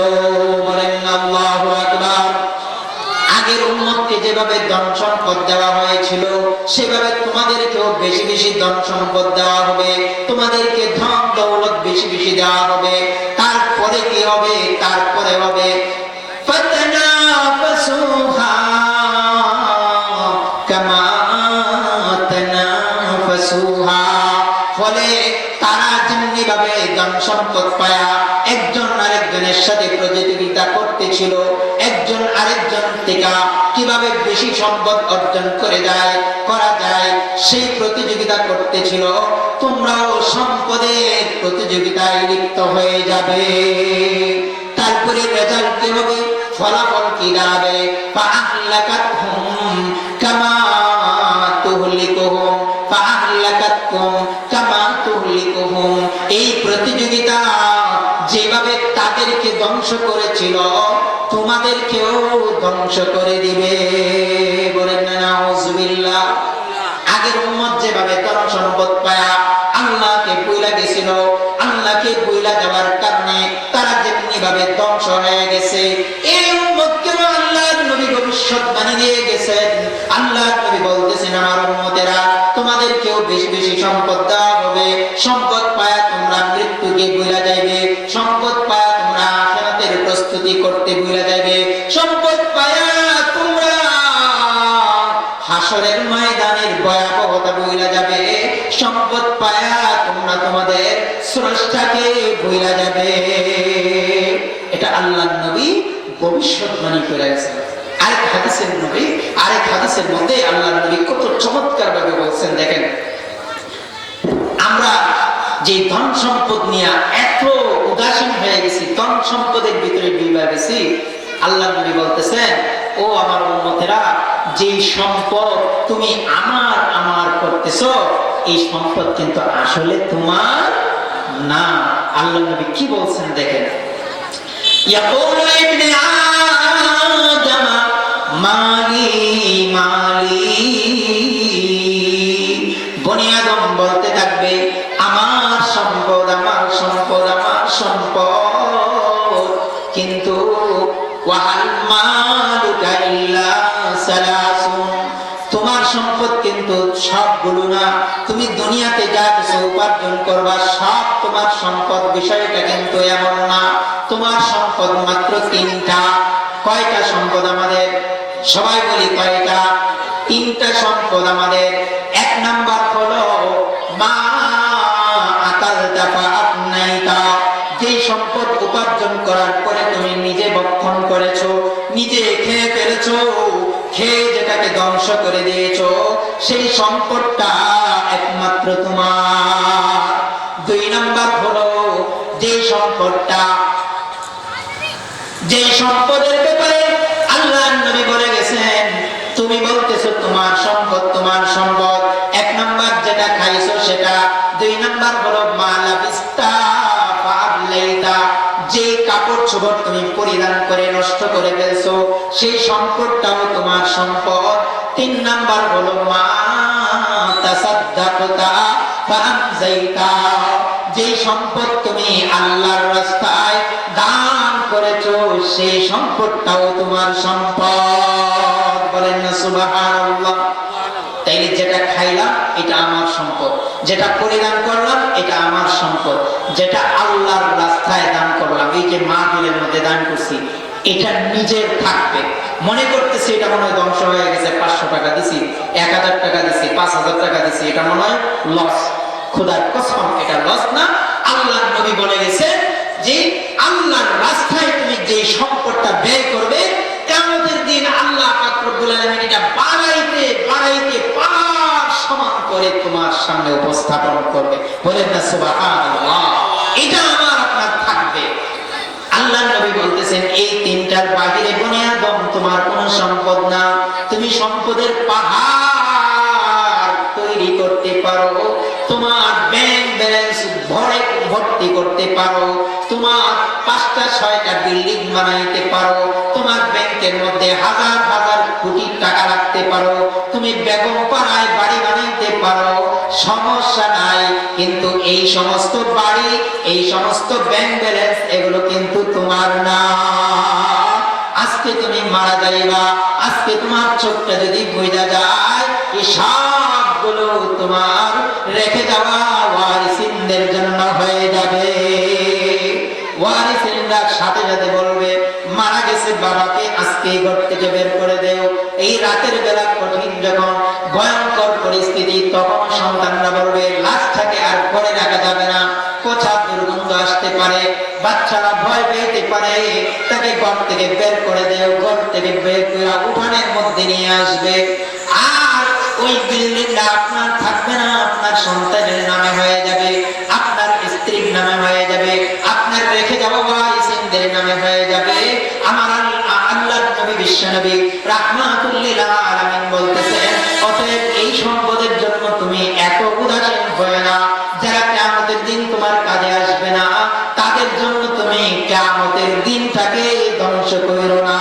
বলেন আল্লাহু আকবার। আগের উম্মতকে যেভাবে ধন সম্পদ দেওয়া হয়েছিল সেভাবে তোমাদেরকেও বেশি বেশি ধন সম্পদ দেওয়া হবে, তোমাদেরকে ধন দৌলত বেশি বেশি দেওয়া হবে। তারপরে কি হবে? তারপরে হবে ফাতানাফাসুহা কামা তানাফাসুহা। ফলে তারা যেমনি ভাবে ধন সম্পদ পায়া একজন আরেকজনের সাথে প্রতিযোগিতা করতেছিল, একজন আরেকজন থেকে কিভাবে বেশি সম্পদ অর্জন করা যায় সেই প্রতিযোগিতা করতেছিল, তোমরাও সম্পদের প্রতিযোগিতায় লিপ্ত হয়ে যাবে। তারপরে রেজাল্ট কি হবে? ফলাফল কি দাঁড়াবে? ফাআহলাকাতহুম কামা তুহলিকুহুম ফাআহলাকাতকুম কামা তুহলিকুহুম। এই প্রতিযোগিতা যেভাবে তাদেরকে ধ্বংস করেছিল তোমাদেরকেও ধ্বংস করে দিবে। বলেন না নাউজুবিল্লাহ। আগের উম্মত যেভাবে ধন সম্পদ পায়া আল্লাহকে ভুইলা গেছিল, আল্লাহকে ভুইলা যাওয়ার কারণে তারা যেমনি ভাবে ধ্বংস হয়ে গেছে, এই উম্মতকেও আল্লাহর নবী ভবিষ্যৎবাণী দিয়ে গেছেন। আল্লাহর নবী বলতেছেন, আমার উম্মতেরা তোমাদেরকেও বেশি বেশি সম্পদ দেওয়া হবে। সম্পদ পায়া তোমরা মৃত্যুকে ভুইলা যাইবে, সম্পদ পায়া তোমরা আখিরাতের প্রস্তুতি করতে ভুইলা যাইবে, সম্পদ পায়া তোমরা হাসরের ময়দানের ভয়াবহতা ভুইলা যাবে, সম্পদ পায়া তোমরা তোমাদের স্রষ্টাকে ভুইলা যাবে। এটা আল্লাহর নবী ভবিষ্যৎবাণী করে গেছেন। আরেক হাদিসের মধ্যে আল্লাহর নবী কত চমৎকার ভাবে বলছেন, দেখেন, আমরা যে ধন সম্পদ নিয়ে এত উদাসীন হয়ে গেছি, ধন সম্পদের ভিতরে ডুবে গেছি, আল্লাহর নবী বলতেছেন, ও আমার উম্মতেরা, যে সম্পদ তুমি আমার আমার করতেছো এই সম্পদ কিন্তু আসলে তোমার না। আল্লাহর নবী কি বলছেন দেখেন, ইয়াকুলু ইবনে আদম মালি মালি। বনি আদম বলতে থাকবে আমার সম্পদ আমার সম্পদ আমার সম্পদ, কিন্তু ওয়াহাল মালুকা ইল্লা সালাসুন। তোমার সম্পদ কিন্তু সবগুলো না, তুমি দুনিয়াতে যা কিছু উপার্জন করবা সব তোমার সম্পদ, বিষয়টা কিন্তু এমন না। তোমার সম্পদ মাত্র তিনটা। কয়টা সম্পদ আমাদের? সবাই বলি কয়টা? তিনটা সম্পদ আমাদের। এক নাম্বার হলো মা আকালতা ফাআফনাইতা। যে সম্পদ উপার্জন করার পরে তুমি নিজে ভক্ষণ করেছো, নিজে খেয়ে ফেলেছো, খেয়ে যেটাকে ধ্বংস করে দিয়েছো, সেই সম্পদটা একমাত্র তোমার। দুই নাম্বার হলো যে সম্পদের ব্যাপারে আল্লাহর করেছো সেই সম্পদটাও তোমার সম্পদ। 3 নাম্বার হলো মা তাসাদ্দাকতা ফাআমযাইতা, যে সম্পদ তুমি আল্লাহর রাস্তায় দান করেছো সেই সম্পদটাও তোমার সম্পদ। বলেন না সুবহানাল্লাহ। তাইলে যেটা খাইলাম এটা আমার সম্পদ, যেটা পরিধান করলাম এটা আমার সম্পদ, যেটা আল্লাহর রাস্তায় দান করলাম, এই যে মাহফিলের মধ্যে দান করছি, এটা নিজের থাকবে। মনে করতেছি এটা মনে হয় ধ্বংস হয়ে গেছে, 500 টাকা দিছি, 1000 টাকা দিছি, 5000 টাকা দিছি, এটা মনে হয় লস। খোদার কসম এটা লস না। আল্লাহর নবী বলে গেছে যে আল্লাহর রাস্তায় তুমি যে সম্পদটা ব্যয় করবে, কিয়ামতের দিন আল্লাহ পাক রব্বুল আলামিন এটা বাড়াইতে বাড়াইতে পার সমান করে তোমার সামনে উপস্থাপন করবে। বলেন না সুবহানাল্লাহ। এটা আমার আপনার থাকবে। আল্লাহর নবী বলতেছেন এই তিনটার বাহিরে বুনিয়াদম তোমার কোনো সম্পদ না। তুমি সম্পদের পাহাড় তৈরি করতে পারো, তোমার ব্যাংক ব্যালেন্স ভর্তি করতে পারো, তোমার 5টা 6টা বিল্ডিং বানাইতে পারো, তোমার ব্যাংকের মধ্যে হাজার হাজার কোটি টাকা রাখতে পারো, তুমি বেগম পাড়ায় বাড়ি বানাইতে পারো, সমস্যা নাই। কিন্তু এই সমস্ত বাড়ি, এই সমস্ত ব্যাংক ব্যালেন্স এগুলো কিন্তু তোমার না। আজকে তুমি মারা যাইবা, আজকে তোমার চোখটা যদি বুইড়া যায়, এই সবগুলো তোমার রেখে যাওয়া ওয়ারিসিনদের জন্য হয়ে যাবে। ওয়ারিসিনরা সাথে সাথে বলবে মারা গেছে বাবাকে আজকে ঘর থেকে বের করে দেও। এই রাতের বেলা কঠিন যখন ভয়ঙ্কর পরিস্থিতি, তখন সন্তানরা বলবে লাশটাকে আর ঘরে রাখা যাবে না, কোথা দুর্গন্ধ আসতে পারে, বাচ্চারা ভয় পেতে পারে, তাকে ঘর থেকে বের করে দেও। ঘর থেকে বের করে উঠানের মধ্যে নিয়ে আসবে। আর ওই বিল্ডিংটা আপনার থাকবে না, আপনার সন্তানের নামে হয়ে যাবে, আপনার স্ত্রীর নামে হয়ে যাবে, আপনার রেখে যাওয়া ওয়ারিসিনদের নামে হয়ে যাবে। আমার আল্লাহর নবী বিশ্বনবী রাহমাতুল লিল আলামিন বলতেছেন, অতএব এই সম্পদের জন্য তুমি এত উদাসীন হয়ে না। যারা কিয়ামতের দিন তোমার কাজে আসবে না, তাদের জন্য তুমি কিয়ামতের দিনটাকে ধ্বংস করো না।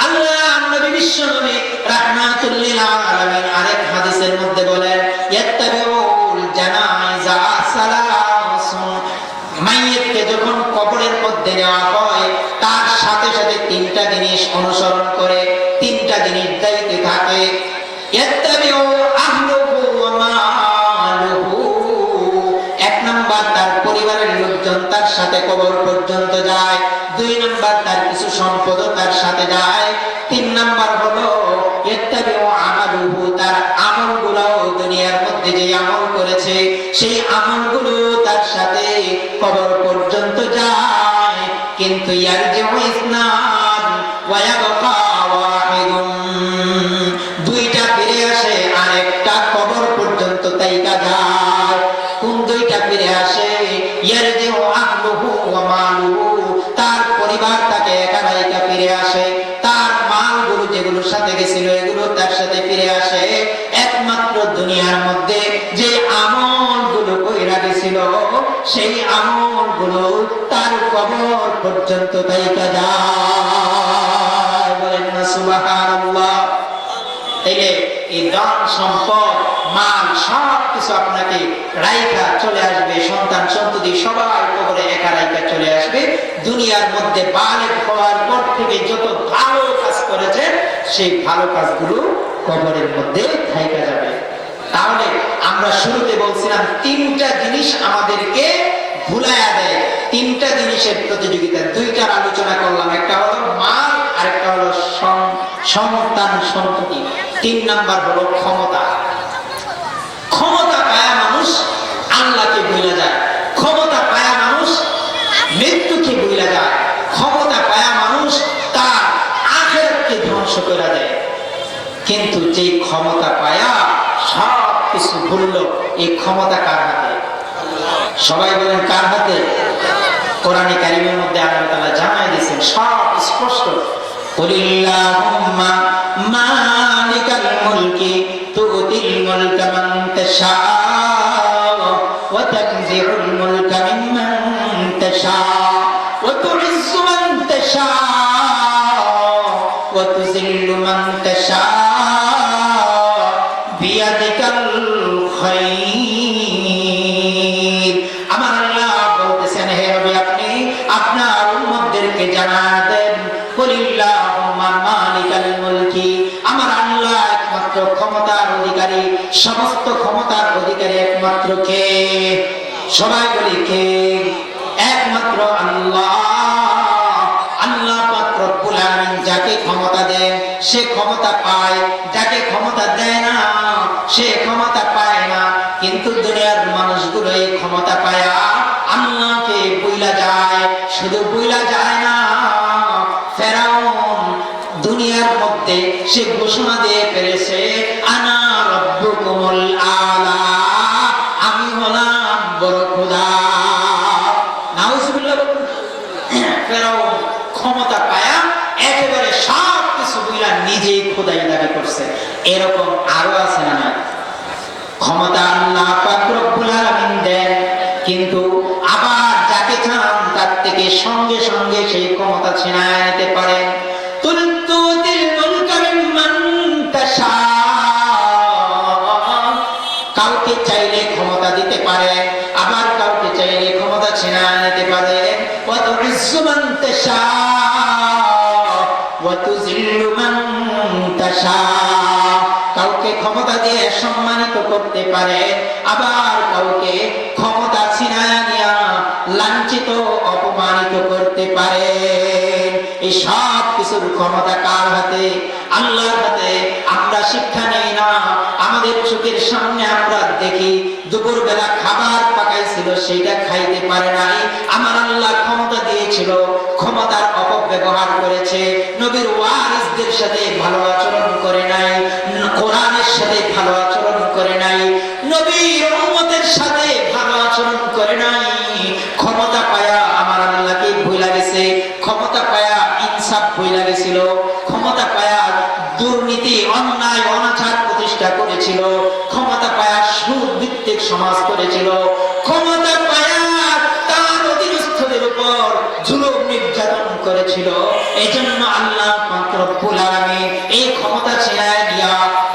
আল্লাহর নবী বিশ্বনবী রাহমাতুল লিল আলামিন আরেক হাদিসের মধ্যে বলেন, ইয়াত্তাবিউল জানাযা সালাসুন, মাইয়িতকে যখন কবরের মধ্যে নেওয়া হয় তার সাথে সাথে 3টা জিনিস অনুসরণ করে, 3টা জিনিস দায়িত্বে থাকে। ইয়াত্তাবিউ আহলুহু ওয়া মালুহু, 1 নাম্বার তার পরিবারের লোকজন তার সাথে কবর পর্যন্ত যায়, 2 নাম্বার তার কিছু সম্পদও তার সাথে যায়, 3 নাম্বার হলো ইয়াত্তাবিউ আমালুহু, তার আমলগুলো দুনিয়ার মধ্যে যে আমল করেছে সেই আমলগুলো তার সাথে কবর পর্যন্ত যায়। কিন্তু ইয়ারজিউ ইসনান ওয়া ইয়াবকা ওয়াহিদুন, 2টা ফিরে আসে আর একটা কবর পর্যন্ত তাইকা যায়। কোন 2টা ফিরে আসে? ইয়ারজিউ আহলুহু ওয়া মালুহু, তার পরিবার তাকে একা রাইখা ফিরে আসে, তার মালগুলো যেগুলো সাথে গেছিল এগুলো তার সাথে ফিরে আসে। একমাত্র দুনিয়ার মধ্যে যে আমলগুলো কইরা গেছিল সেই আমলগুলো তার কবর পর্যন্ত তাইকা যায়। বলেন না সুবহানাল্লাহ। তাইলে এই ধন সম্পদ মাল সব কিছু আপনাকে রাইখা চলে আসবে, সন্তান সন্ততি সবাই কবরে একা রাইখা চলে আসবে। দুনিয়ার মধ্যে বালেগ হওয়ার পর থেকে যত ভালো কাজ করেছেন সেই ভালো কাজগুলো কবরের মধ্যে থাইকা যাবে। তাহলে আমরা শুরুতে বলছিলাম 3টা জিনিস আমাদেরকে ভুলাইয়া দেয়, 3টা জিনিসের প্রতিযোগিতা। 2টার আলোচনা করলাম, একটা হলো মাল, আরেকটা হলো সন্তান সন্ততি, 3 নাম্বার হলো ক্ষমতা। ক্ষমতা পায়া মানুষ আল্লাহকে ভুলে যায়, ক্ষমতা পায়া মানুষ মৃত্যুকে ভুলে যায়, ক্ষমতা পায়া মানুষ তার আখিরাতকে ধ্বংস করে দেয়। কিন্তু যে ক্ষমতা পায়া সব কিছু ভুললো, এই ক্ষমতা কার হাতে? সবাই বলেন কার হাতে? কোরআনে কারিমের মধ্যে আল্লাহ তাআলা জানাই দিয়েছেন সব স্পষ্ট, কুলিল্লাহুম্মা মালিকাল মুলকি তুতিল মুলকা মান তাশা ওয়া তানজিউল মুলকা মিম্মান তাশা ওয়া তুইজ্জু মান তাশা অধিকারী, সমস্ত ক্ষমতার অধিকারী একমাত্র কে? সবাই বলি কে? একমাত্র আল্লাহ। আল্লাহ পাক রব্বুল আলামিন যাকে ক্ষমতা দেন সে ক্ষমতা পায়, যাকে ক্ষমতা দেয় না সে ক্ষমতা পায় না। কিন্তু দুনিয়ার মানুষগুলো এই ক্ষমতা পায়া আল্লাহকে বুইলা যায়। শুধু বুইলা যায় না, ফেরাউন দুনিয়ার মধ্যে সে ঘোষণা দিয়ে ফেলেছে, আনা রব্বুকুমুল আলা, আমি হলাম বড় খোদা। নাউজুবিল্লাহ। ফেরাউন ক্ষমতা পায়া একেবারে সব কিছু বুইলা নিজেই খোদাই দাবি করছে। এরকম আরো আছে না? ক্ষমতা আল্লাহ পাক রব্বুল আলামিন দেন, কিন্তু আবার যাকে চান তার থেকে সঙ্গে সঙ্গে সেই ক্ষমতা ছিনায় নিতে পারেন। তুলতুল মুলকা মিম্মান তাশা, কাউকে চাইলে ক্ষমতা দিতে পারে, আবার কাউকে চাইলে ক্ষমতা ছিনায় নিতে পারে। ওয়া তুইজ্জু মান তাশা ওয়া তুযিল্লু মান তাশা, কাউকে ক্ষমতা দিয়ে সম্মানিত করতে পারে, আবার কাউকে ক্ষমতা ছিনায়া নিয়া লাঞ্ছিত অপমানিত করতে পারে। এই সব কিছুর ক্ষমতা কার হাতে? আল্লাহর হাতে। আমরা শিক্ষা নেই না, আমাদের চোখের সামনে আমরা দেখি দুপুর বেলা খাবার পাকাইছিল সেইটা খাইতে পারে নাই, আমার আল্লাহ ক্ষমতা দিয়েছিল, ক্ষমতার অপব্যবহার করেছে। নবীর ওয়ারিসদের সাথে ভালো আচরণ করে নাই, কোরআনের সাথে ভালো আচরণ করে নাই, নবীর উম্মতের সাথে ভালো আচরণ করে নাই। ক্ষমতা পায়া আমার আল্লাহকে ভুলে গেছে, ক্ষমতা পায়া ইনসাফ ভুলে গেছিল, ক্ষমতা পায়া দুর্নীতি অন্যায় অনাচার প্রতিষ্ঠা করেছিল, ক্ষমতা পায়া সুদ ভিত্তিক সমাজ করেছিল, ক্ষমতা পায়া তার অধীনস্থদের উপর জুলুম নির্যাতন করেছিল। এই জন্য আল্লাহ পাক রব্বুল আলামিন এই ক্ষমতা ছিনায় দিয়া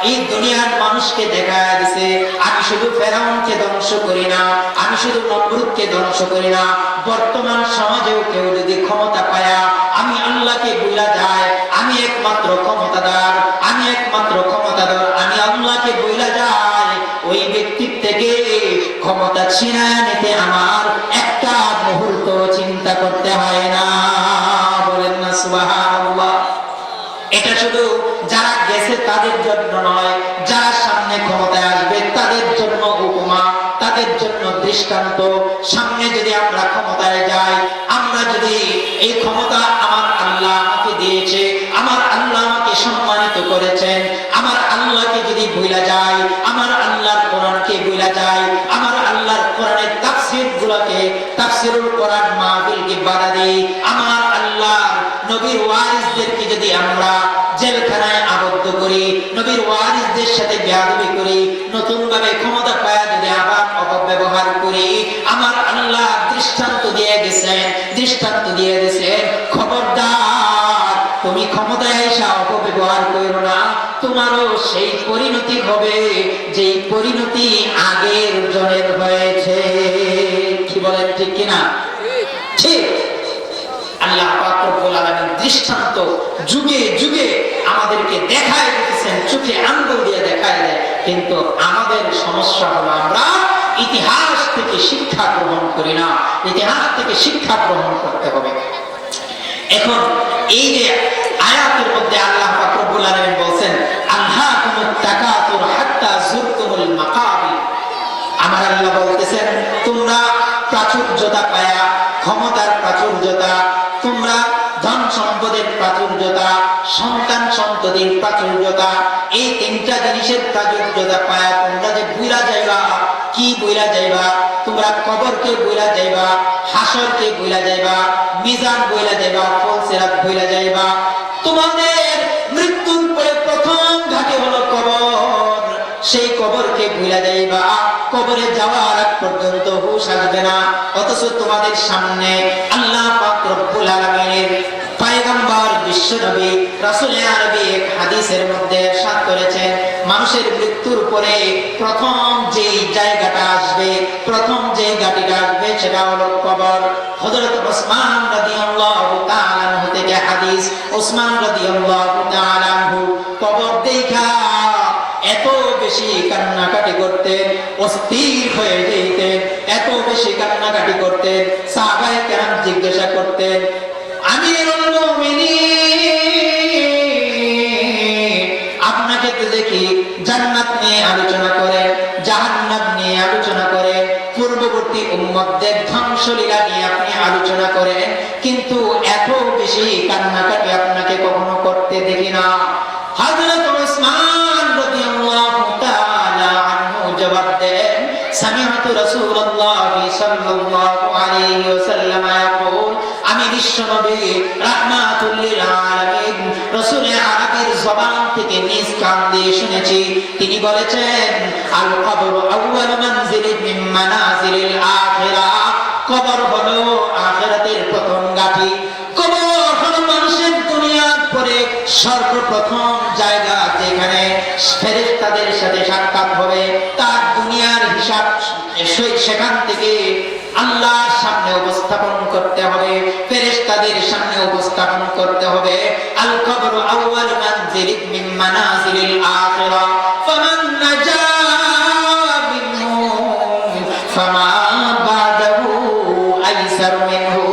এই দুনিয়ার মানুষকে দেখায় দিছে, আমি শুধু ফেরাউনকে ধ্বংস করি না, আমি শুধু নমরুদকে ধ্বংস করি না, বর্তমান সমাজেও কেউ যদি ক্ষমতা পায়া আমি আল্লাহকে ভুলা যায়, আমি একমাত্র ক্ষমতাদার, আমি একমাত্র ক্ষমতাধর, আমি আল্লাহকে ভুলা যায়, ওই ব্যক্তির থেকে ক্ষমতা ছিনায় নিতে আমার একটা মুহূর্ত চিন্তা করতে হয় না। বলেন না সুবহানাল্লাহ। এটা শুধু যারা গেছে তাদের জন্য নয়, যারা সামনে ক্ষমতায় আসবে তাদের জন্য উপমা, তাদের জন্য দৃষ্টান্ত। সামনে যদি আমরা ক্ষমতায় যাই, আমরা যদি এই ক্ষমতা আমার আল্লাহ আমাকে দিয়েছে, আমার আল্লাহ আমাকে সম্মানিত করেছেন, আমার আল্লাহকে যদি ভুলা যায়, আমার আল্লাহর কোরআনকে ভুলা যায়, আমার আল্লাহর কোরআনের তাফসীর গুলোকে, তাফসীরুল কোরআন মাহফিলকে বাধা দেই, আমার আল্লাহর নবীর ওয়ারিসদেরকে যদি আমরা জেলখানায় আবদ্ধ করি, নবীর ওয়ারিসদের সাথে বেয়াদবি করি, নতুন ভাবে ক্ষমতা পায়া যদি আবার অপব্যবহার করি, আমার আল্লাহ দৃষ্টান্ত দিয়ে গেছেন, দৃষ্টান্ত দিয়ে গেছেন, খবরদার তুমি ক্ষমতায় এসে অপব্যবহার করো না, তোমারও সেই পরিণতি হবে যেই পরিণতি আগের জনের হয়েছে। কি বলেন, ঠিক কিনা? ঠিক। আল্লাহ পাক রব্বুল আলামিন দৃষ্টান্ত যুগে যুগে আমাদেরকে দেখায় দিতেছেন, চোখে আঙ্গুল দিয়ে দেখায় দেয়, কিন্তু আমাদের সমস্যা হলো আমরা ইতিহাস থেকে শিক্ষা গ্রহণ করি না। ইতিহাস থেকে শিক্ষা গ্রহণ করতে হবে। এখন এই যে আয়াতের মধ্যে আল্লাহ পাক রব্বুল আলামিন বলেন, আলহাকুমুত তাকাতুর হাত্তা যুরতুমুল মাকাবির, আমার আল্লাহ বলতেছেন তোমরা প্রাচুর্যতা পায়া, ক্ষমতার প্রাচুর্যতা, তোমরা ধন সম্পদের প্রাচুর্যতা, সন্তান সন্ততির প্রাচুর্যতা, এই তিনটা জিনিসের প্রাচুর্যতা পায়া তোমরা যে বুইলা যাইবা, কি বুইলা যাইবা? তোমরা কবরকে বুইলা যাইবা, হাসরকে বুইলা যাইবা, মিজান বুইলা যাইবা, ফলসিরাত বুইলা যাইবা। তোমাদের মৃত্যুর পরে প্রথম ঘাটে হলো কবর, সেই কবরকে বুইলা যাইবা। কবরে যাওয়ার আগ পর্যন্ত হুঁশ আসবে না, অথচ তোমাদের সামনে আল্লাহ পাক রব্বুল আলামিনের পয়গম্বর বিশ্বনবী রাসূল আরবী এক হাদিসের মধ্যে ইরশাদ করেছেন, মানুষের মৃত্যুর পরে প্রথম যে জায়গাটা আসবে, প্রথম যে ঘাটিটা আসবে সেটা হলো কবর। হযরত ওসমান রাদিয়াল্লাহু তাআলা আনহু থেকে হাদিস, ওসমান রাদিয়াল্লাহু তাআলা আনহু কবর দেখা এত বেশি কান্নাকাটি করতেন, অস্থির হয়ে যেতেন, এত বেশি কান্নাকাটি করতেন। সাহাবায়ে কেরাম জিজ্ঞাসা করতেন, আমিরুল মুমিনিন, আপনাকে তো দেখি জান্নাত নিয়ে আলোচনা করেন, জাহান্নাম নিয়ে আলোচনা করেন, পূর্ববর্তী উম্মতদের ধ্বংসলীলা নিয়ে আপনি আলোচনা করেন, কিন্তু এত বেশি কান্নাকাটি আপনাকে কখনো করতে দেখি না। হযরত উসমান রাদিয়াল্লাহু তাআলা আনহু জবাব দেন, সামি'তু রাসূলুল্লাহ সাল্লাল্লাহু আলাইহি ওয়াসাল্লাম ইয়াকুল, আমি বিশ্বনবী রাহমাতুল লিল আলামিন রাসূলে আরবির জবান থেকে নিজ কান দিয়ে শুনেছি, তিনি বলেছেন, আল কবর আউয়ালু মানজিলিন মিন মানাজিলিল আখিরাহ, কবর হলো আখিরাতের প্রথম ঘাঁটি। কবর হলো মানুষের দুনিয়ার পরে সর্বপ্রথম জায়গা যেখানে ফেরেশতাদের সাথে সাক্ষাৎ হবে, তার দুনিয়ার হিসাব সেখান থেকে আল্লাহর সামনে উপস্থাপন করতে হবে, ফেরেশতাদের সামনে উপস্থাপন করতে হবে। আল কবর আউয়ালু মানজিলিন মিন মানাজিলিল আখিরাহ, ফামান নাজা মিনহু ফামা বাদাহু আইসার মিনহু,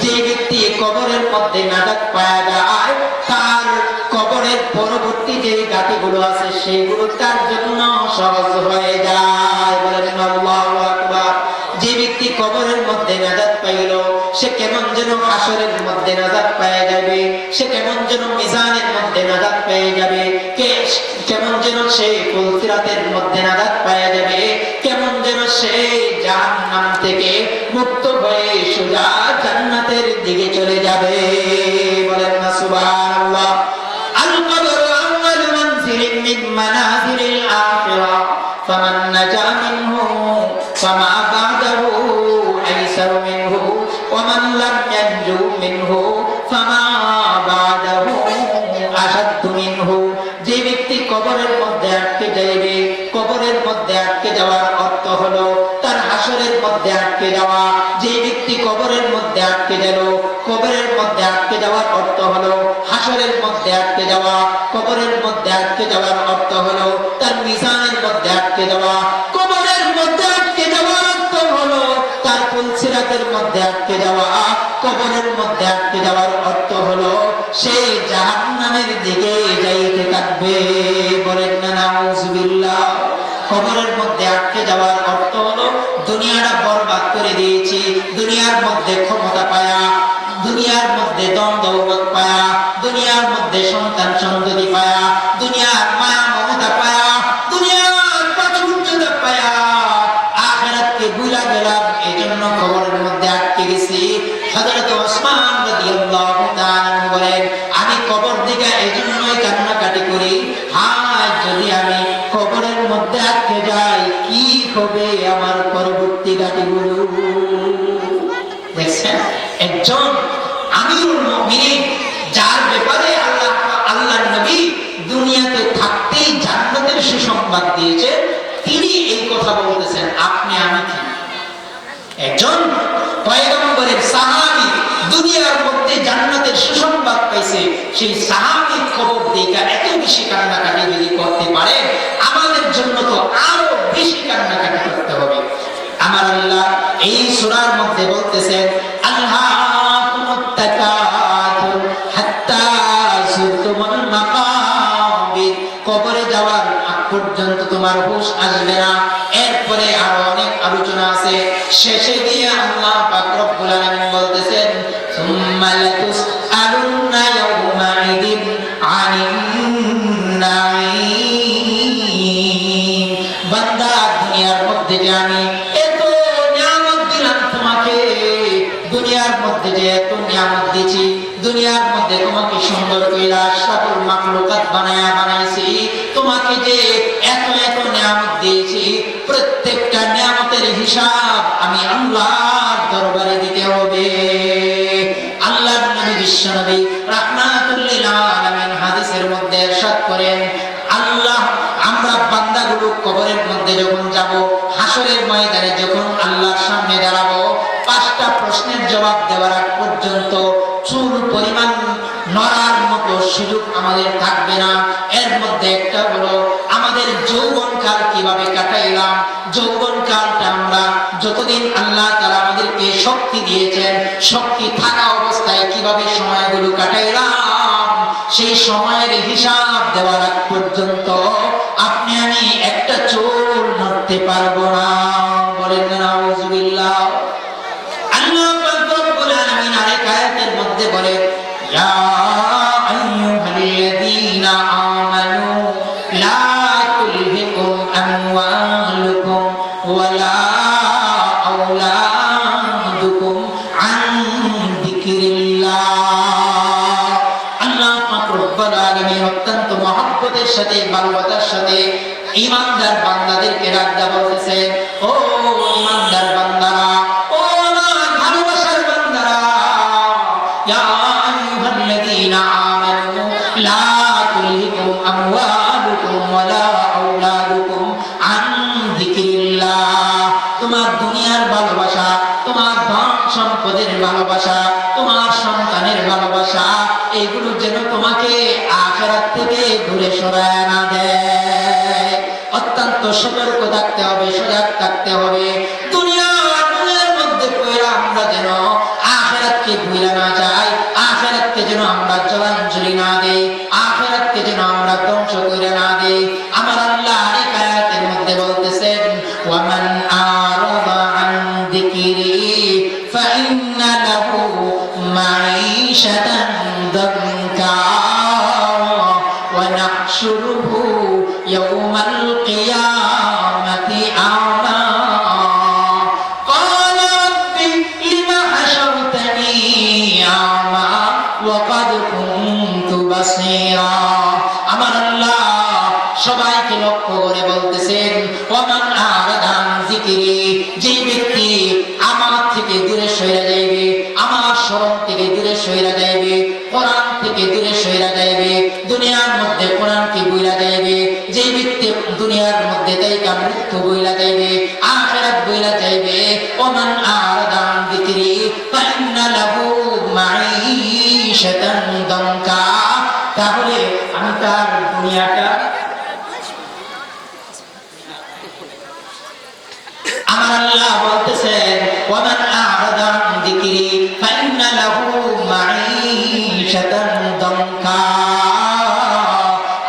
যে ব্যক্তি কবরের মধ্যে নাজাত পাওয়া যায়, তার কবরের পরবর্তী যে ঘাটিগুলো আছে সেগুলো তার জন্য সহজ হয়ে যায়। বলেন আল্লাহু আকবার। যে ব্যক্তি কবরের মধ্যে নাজাত পাইল, সে কেমন যেন হাসরের মধ্যে নাজাত পেয়ে যাবে, সে কেমন যেন মিজানের মধ্যে নাজাত পেয়ে যাবে, কেমন যেন সে ফুলসিরাতের মধ্যে নাজাত পেয়ে যাবে, কেমন যেন সে জাহান্নাম থেকে মুক্ত হয়ে সোজা জান্নাতের দিকে চলে যাবে। বলেন না সুবহানাল্লাহ। আল কবর আউয়ালু মানজিলিন মিন মানাজিলিল আখিরাহ, ফামান নাজা মিনহু ফামা বাদাহু আইসার মিনহু ওয়া মান লাম ইয়ানজু মিনহু ফামা বাদাহু আশাদ্দু মিনহু। যে ব্যক্তি কবরের মধ্যে আটকে যাবে, কবরের মধ্যে আটকে যাওয়ার অর্থ হলো তার হাসরের মধ্যে আটকে যাওয়া। যে ব্যক্তি কবরের মধ্যে আটকে গেল, কবরের মধ্যে আটকে যাওয়ার অর্থ হলো হাসরের মধ্যে আটকে যাওয়া। কবরের মধ্যে আটকে যাওয়ার অর্থ হলো তার মিজানের মধ্যে আটকে যাওয়া। কবরের মধ্যে আটকে যাওয়ার অর্থ হলো তার ফুলসিরাতের মধ্যে আটকে যাওয়া। কবরের মধ্যে আটকে যাওয়ার অর্থ হলো সে জাহান্নামের দিকে যাইতে থাকবে। বলেন না নাউজুবিল্লাহ। কবরের মধ্যে আটকে যাওয়ার অর্থ হলো দুনিয়াটা বরবাদ করে দিয়েছি, দুনিয়ার মধ্যে ক্ষমতা পায়া, দুনিয়ার মধ্যে দম দৌলত পায়া, দুনিয়ার মধ্যে সন্তান সন্ততি পায়া, দুনিয়ার মায়া মমতা পায়া, দুনিয়ার প্রাচুর্যতা পায়া আখিরাতকে ভুলা গেলাম, এজন্য কবরের মধ্যে আটকে গেছি। হযরত ওসমান রাদিয়াল্লাহু তাআলা বলেন, আমি কবর দিকে এজন্যই কান্নাকাটি করি, হায় যদি আমি কবরের মধ্যে আটকে যাই কি হবে আমার পরবর্তী ঘাটিগুলো। দেখছেন, একজন আমিরুল মুমিনিন যার ব্যাপারে আল্লাহর নবী দুনিয়াতে থাকতেই জান্নাতের সুসংবাদ দিয়েছে, তিনি এই কথা বলতেছেন, আপনি আমি কি? একজন পয়গম্বরের সাহাবী দুনিয়ার মধ্যে জান্নাতের সুসংবাদ পাইছে, সেই সাহাবীর খবর দেখা এত বেশি কান্নাকাটি যদি করতে পারে, আমাদের জন্য তো আরো বেশি কান্নাকাটি করতে হবে। আমার আল্লাহ এই সূরার মধ্যে বলতেছেন, আল্লাহুমুত তাকাতুর হাত্তা যুরতুমুল মাকাবির, কবরে যাওয়ার আগ পর্যন্ত তোমার হুঁশ আসবে না। এরপরে আরো অনেক আলোচনা আছে, শেষে গিয়ে আল্লাহ পাক রব্বুল আলামিন বলতেছেন, সুম্মা লাতুসআলুন্না ইয়াউমাইদিন আনিন নাঈম। বান্দা, দুনিয়ার মধ্যে যে আমি এত নিয়ামত দিলাম তোমাকে, দুনিয়ার মধ্যে যে এত নিয়ামত দিয়েছি, দুনিয়ার মধ্যে তোমাকে সুন্দর কইরা সকল মাখলুকাত বানাইছি, তোমাকে যে এত এত নিয়ামত দিয়েছি, প্রত্যেকটা নিয়ামতের হিসাব আমি আল্লাহর দরবারে দিতে হবে। আল্লাহর নবী বিশ্বনবী রাহমাতুল লিল আলামিন হাদিসের মধ্যে ইরশাদ করেন, আল্লাহ আমরা বান্দাগুলো কবরের মধ্যে যখন যাব, হাসরের ময়দানে যখন আল্লাহর সামনে দাঁড়াবো, পাঁচটা প্রশ্নের জবাব দেওয়ার আগ পর্যন্ত চুল পরিমাণ নড়ার মতো সুযোগ আমাদের থাকবে না। এর মধ্যে একটা হলো আমাদের যৌবন যতদিন আল্লাহ তাআলা আমাদেরকে শক্তি দিয়েছেন, শক্তি থাকা অবস্থায় কিভাবে সময়গুলো কাটাইলাম সেই সময়ের হিসাব দেওয়ার আগ পর্যন্ত আপনি আমি একটা চুল নড়তে পারবো না। বলেন না নাউজুবিল্লাহ। আল্লাহ পাক রব্বুল আলামিন আরেক আয়াতের মধ্যে বলেন, ইয়া আইয়ুহাল্লাযীনা আমানু লা তুলহিকুম আমওয়ালুকুম ওয়ালা আওলাদুকুম আন যিকরিল্লাহ। আল্লাহ পাক রব্বুল আলামিন অত্যন্ত মহব্বতের সাথে, ভালোবাসার সাথে ঈমানদার বান্দাদেরকে ডাকতে বলতেছেন, ও ঈমানদার বান্দারা, ও আমার ভালোবাসার বান্দারা, ইয়া আইয়ুহাল্লাযীনা আমানু লা তুলহিকুম আমওয়ালুকুম ওয়ালা আওলাদুকুম আন যিকরিল্লাহ। তোমার দুনিয়ার ভালোবাসা, তোমার ধন সম্পদের ভালোবাসা, তোমার সন্তানের ভালোবাসা, এগুলো যেন তোমাকে আখিরাত থেকে দূরে সরায় না দেয়। অত্যন্ত সতর্ক থাকতে হবে, সজাগ থাকতে হবে। দুনিয়ার মধ্যে পড়ে আমরা যেন আখিরাতকে ভুলে না যাই, আখিরাতকে যেন আমরা জলাঞ্জলি না দেই, আখিরাতকে যেন আমরা ধ্বংস করে না দেই। আমার আল্লাহ আরেক আয়াতের মধ্যে বলতেছেন, ওয়ামান আরাদা আন যিকরি ফাইন্না লাহু মাঈশাতান দানকা ওয়া নাহশুরুহু ইয়াওমাল কিয়ামাতি আমা ক্বালা রাব্বি লিমা হাশারতানি আমা ওয়া ক্বাদ কুনতু বাসীরা। আমার আল্লাহ সবাইকে লক্ষ্য করে বলতেছেন, ওয়ামান আরাদা আন যিকরি, যে ব্যক্তি আমার থেকে দূরে সরে যাইবে, আমার স্মরণ থেকে দূরে সরে যাইবে, কোরআন থেকে দূরে সরে যাইবে, দুনিয়ার মধ্যে কোরআনকে ভুলে যাইবে, যে ব্যক্তি দুনিয়ার মধ্যে তাইকা মৃত্যু ভুলে যাইবে, আখিরাত ভুলে যাইবে, ওমান আরাদা আন যিকরি ফাইন্না লাহু মাঈশাতান দানকা, তাহলে আমি তার দুনিয়াটা, আমার আল্লাহ বলতেছেন, ওয়ামান আরাদা আন যিকরি ফাইন্না লাহু মাঈশাতান দানকা,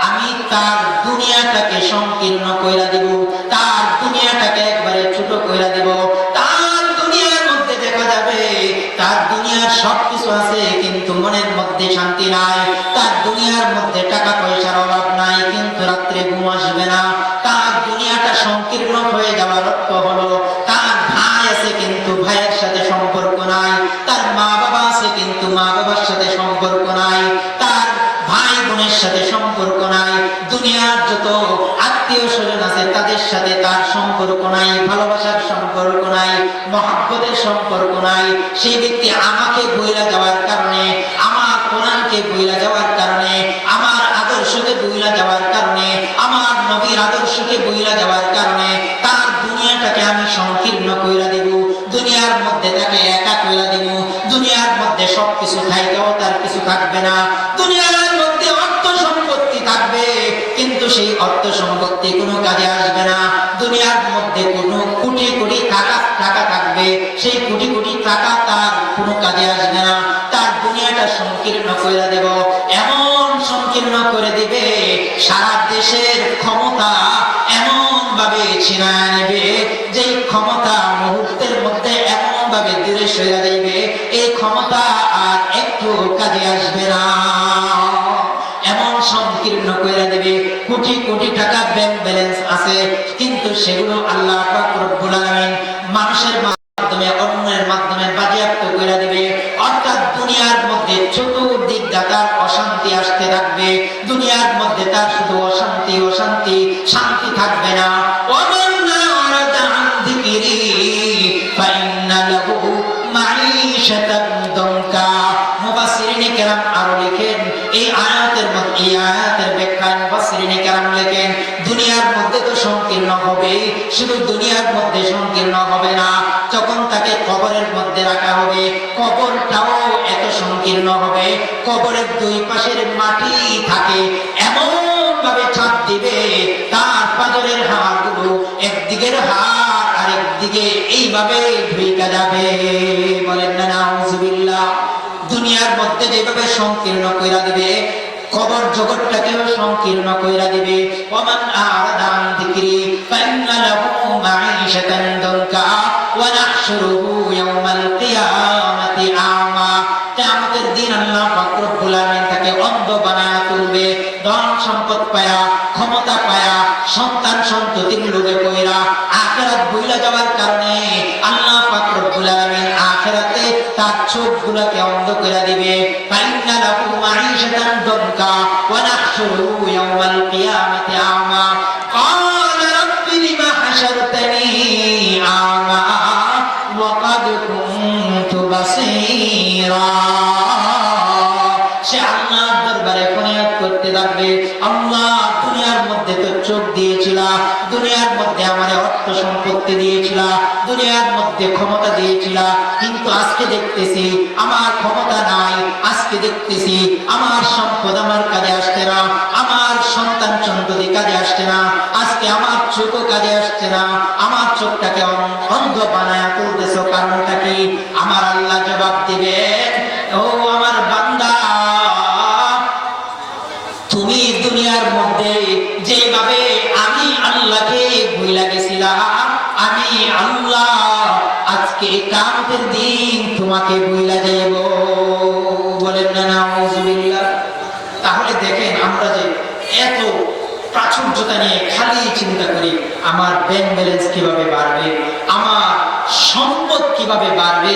আমি তার দুনিয়াটাকে সংকীর্ণ কইরা দেব, তার দুনিয়াটাকে একবারে ছোট কইরা দেব। তার দুনিয়ার মধ্যে দেখা যাবে তার দুনিয়ার সবকিছু আছে কিন্তু মনের মধ্যে শান্তি নাই, তার দুনিয়ার মধ্যে টাকা পয়সার অভাব নাই কিন্তু রাত্রে ঘুম আসবে না। তার দুনিয়াটা সংকীর্ণ হয়ে যাওয়ার অর্থ হলো তার ভাই আছে কিন্তু ভাইয়ের সাথে সম্পর্ক নাই, তার মা বাবা আছে কিন্তু মা বাবার সাথে সম্পর্ক নাই, তার ভাই বোনের সাথে সম্পর্ক নাই, দুনিয়ার যত আত্মীয় স্বজন আছে তাদের সাথে তার সম্পর্ক নাই, ভালোবাসার সম্পর্ক নাই, মহব্বতের সম্পর্ক নাই। সেই ব্যক্তি আমাকে ভুলে যাওয়ার কারণে, আমার কোরআনকে ভুলে যাওয়ার কারণে, আমার আদর্শকে ভুলে যাওয়ার কারণে, আমার নবীর আদর্শকে ভুলে যাওয়ার কারণে তার দুনিয়াটাকে আমি সংকীর্ণ কইরা দেব, দুনিয়ার মধ্যে তাকে একা কইরা দেব, দুনিয়ার মধ্যে সবকিছু থাইকাও তার কিছু থাকবে না, দুনিয়ার মধ্যে অর্থ সম্পত্তি থাকবে কিন্তু সেই অর্থ সম্পত্তি কোনো কাজে আসবে না, দুনিয়ার মধ্যে কোনো কোটি কোটি টাকা থাকবে, সেই কোটি কোটি টাকা তার কোনো কাজে আসবে না, তার দুনিয়াটা সংকীর্ণ করে দেব। এমন সংকীর্ণ করে দিবে সারা দেশের ক্ষমতা এমন ভাবে ছিনায় নেবে, যে ক্ষমতা মুহূর্তের মধ্যে এমন ভাবে দূরে সরে যাবে, এই ক্ষমতা আর একটু কাজে আসবে না, এমন সংকীর্ণ করে দেবে। কোটি কোটি টাকা ব্যাংক ব্যালেন্স আছে কিন্তু সেগুলো আল্লাহ পাক রব্বুল আলামিন মানুষের মাধ্যমে, অন্যের মাধ্যমে বাজেয়াপ্ত করে দিবে। অর্থাৎ দুনিয়ার মধ্যে চতুর্দিক তার অশান্তি আসতে থাকবে, দুনিয়ার মধ্যে তার শুধু অশান্তি অশান্তি, শান্তি থাকবে না। ওয়ামান আরাদা আন যিকরি ফাইন্না লাহু মাঈশাতান দানকা। মুফাসসিরিনে কেরাম আরো লেখেন, এই আয়াতের ব্যাখ্যায় মুফাসসিরিনে কেরাম লেখেন, দুনিয়ার মধ্যে তো সংকীর্ণ হবে, শুধু দুনিয়ার মধ্যে সংকীর্ণ হবে না, যখন তাকে কবরের মধ্যে রাখা হবে কবরটাও এত সংকীর্ণ হবে, কবরের দুই পাশের মাটি থাকে এমন ভাবে ছাপ দিবে তার পাজরের হাড়গুলো একদিকের হাড় আরেক দিকে এই এইভাবে ঢুইকা যাবে। বলেন না নাউজুবিল্লাহ। দুনিয়ার মধ্যে যেভাবে সংকীর্ণ কইরা দিবে, কবর জগৎটাকেও সংকীর্ণ কইরা দিবে। ওমান আরাদা আন যিকরি ফাইন্না লাহু মাঈশাতান দানকা ওয়া নাহশুরুহু ইয়াওমাল কিয়ামাতি আমা। কিয়ামতের দিন আল্লাহ পাক রব্বুল আলামিন তাকে অন্ধ বানায়া তুলবে। ধন সম্পদ পায়া, ক্ষমতা পায়া, সন্তান সন্ততির লোভে পইরা আখিরাত ভুইলা যাওয়ার কারণে আল্লাহ পাক রব্বুল আলামিন আখিরাতে তার চোখগুলোকে অন্ধ করে দিবে। ফাইন্না লাহু মাঈশাতান দানকা ওয়া নাহশুরুহু ইয়াওমাল কিয়ামাতি আমা। ক্বালা রাব্বি লিমা হাশারতানি আমা ওয়া ক্বাদ কুনতু বাসীরা। সে আল্লাহর দরবারে ফরিয়াদ করতে থাকবে, আল্লাহ দুনিয়ার মধ্যে তো চোখ দিয়েছিলা, দুনিয়ার মধ্যে আমার অর্থ সম্পত্তি দিয়েছিলা, দুনিয়ার মধ্যে ক্ষমতা দিয়েছিলা, কিন্তু আজকে দেখতেছি আমার ক্ষমতা নাই, আজকে দেখতেছি আমার সম্পদ আমার কাজে আসছে না, আমার সন্তান সন্ততি কাজে আসছে না, আজকে আমার চোখ কাজে আসছে না, আমার চোখটাকে অন্ধ বানায়া তুলতেছো, কারণটা কি? আমার আল্লাহ জবাব দিবে, ও আমার বান্দা, তুমি দুনিয়ার মধ্যে যেভাবে আমি আল্লাহকে ভুইলা গেছিলাম, আমি আল্লাহ আজকে কিয়ামতের দিন তোমাকে ভুইলা যাইব। বলেন না নাউজুবিল্লাহ। তাহলে দেখেন আমরা যে এত প্রাচুর্যতা নিয়ে খালি চিন্তা করি, আমার ব্যাংক ব্যালেন্স কিভাবে বাড়বে, আমার সম্পদ কিভাবে বাড়বে,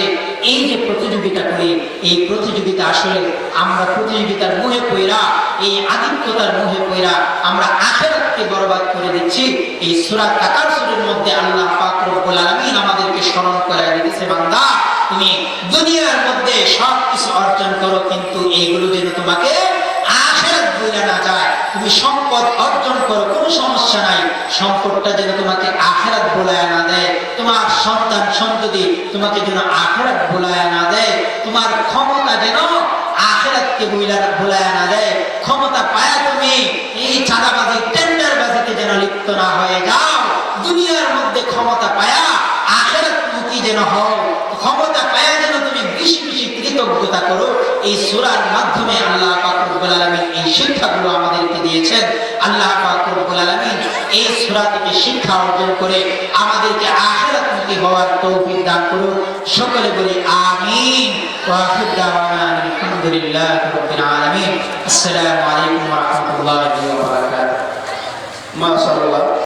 এই যে প্রতিযোগিতা করি, এই প্রতিযোগিতা আসলে আমরা প্রতিযোগিতার মোহে পইরা, এই আধিক্যতার মোহে পইরা আমরা আখিরাতকে বরবাদ করে দিচ্ছি। এই সূরা তাকাসুরের মধ্যে আল্লাহ পাক রব্বুল আলামিন আমাদেরকে স্মরণ করায় দিতেছে, বান্দা তুমি দুনিয়ার মধ্যে সবকিছু অর্জন করো, কিন্তু এইগুলো যেন তোমাকে আখিরাত ভুলে না যায়। তুমি সম্পদ অর্জন করো, কোনো সমস্যা নাই, সম্পদটা যেন তোমাকে আখিরাত ভুলায় না দেয়, তোমার সন্তান সন্ততি তোমাকে যেন আখিরাত ভুলায় না দেয়, তোমার ক্ষমতা যেন আখিরাতকে ভুলায় না দেয়। ক্ষমতা পায়া তুমি এই চাঁদাবাজি টেন্ডারবাজিতে যেন লিপ্ত না হয়ে যাও। দুনিয়ার মধ্যে ক্ষমতা পায়া আখিরাত মুখী যেন হও, ক্ষমতা পায়া যেন তুমি বেশি বেশি কৃতজ্ঞতা করো। এই সূরার মাধ্যমে আল্লাহ পাক রব্বুল আলামিন এই শিক্ষাগুলো আমাদেরকে দিয়েছেন। আল্লাহ পাক রব্বুল আলামিন এই সূরা থেকে শিক্ষা অর্জন করে আমাদেরকে আখিরাতমুখী হওয়ার তৌফিক দান করুন। সকলে বলি আমিন। ওয়া আখিরু দাওয়ানা আলহামদুলিল্লাহি রাব্বিল আলামিন। আসসালামু আলাইকুম ওয়া রাহমাতুল্লাহি ওয়া বারাকাতুহু। মাশাআল্লাহ।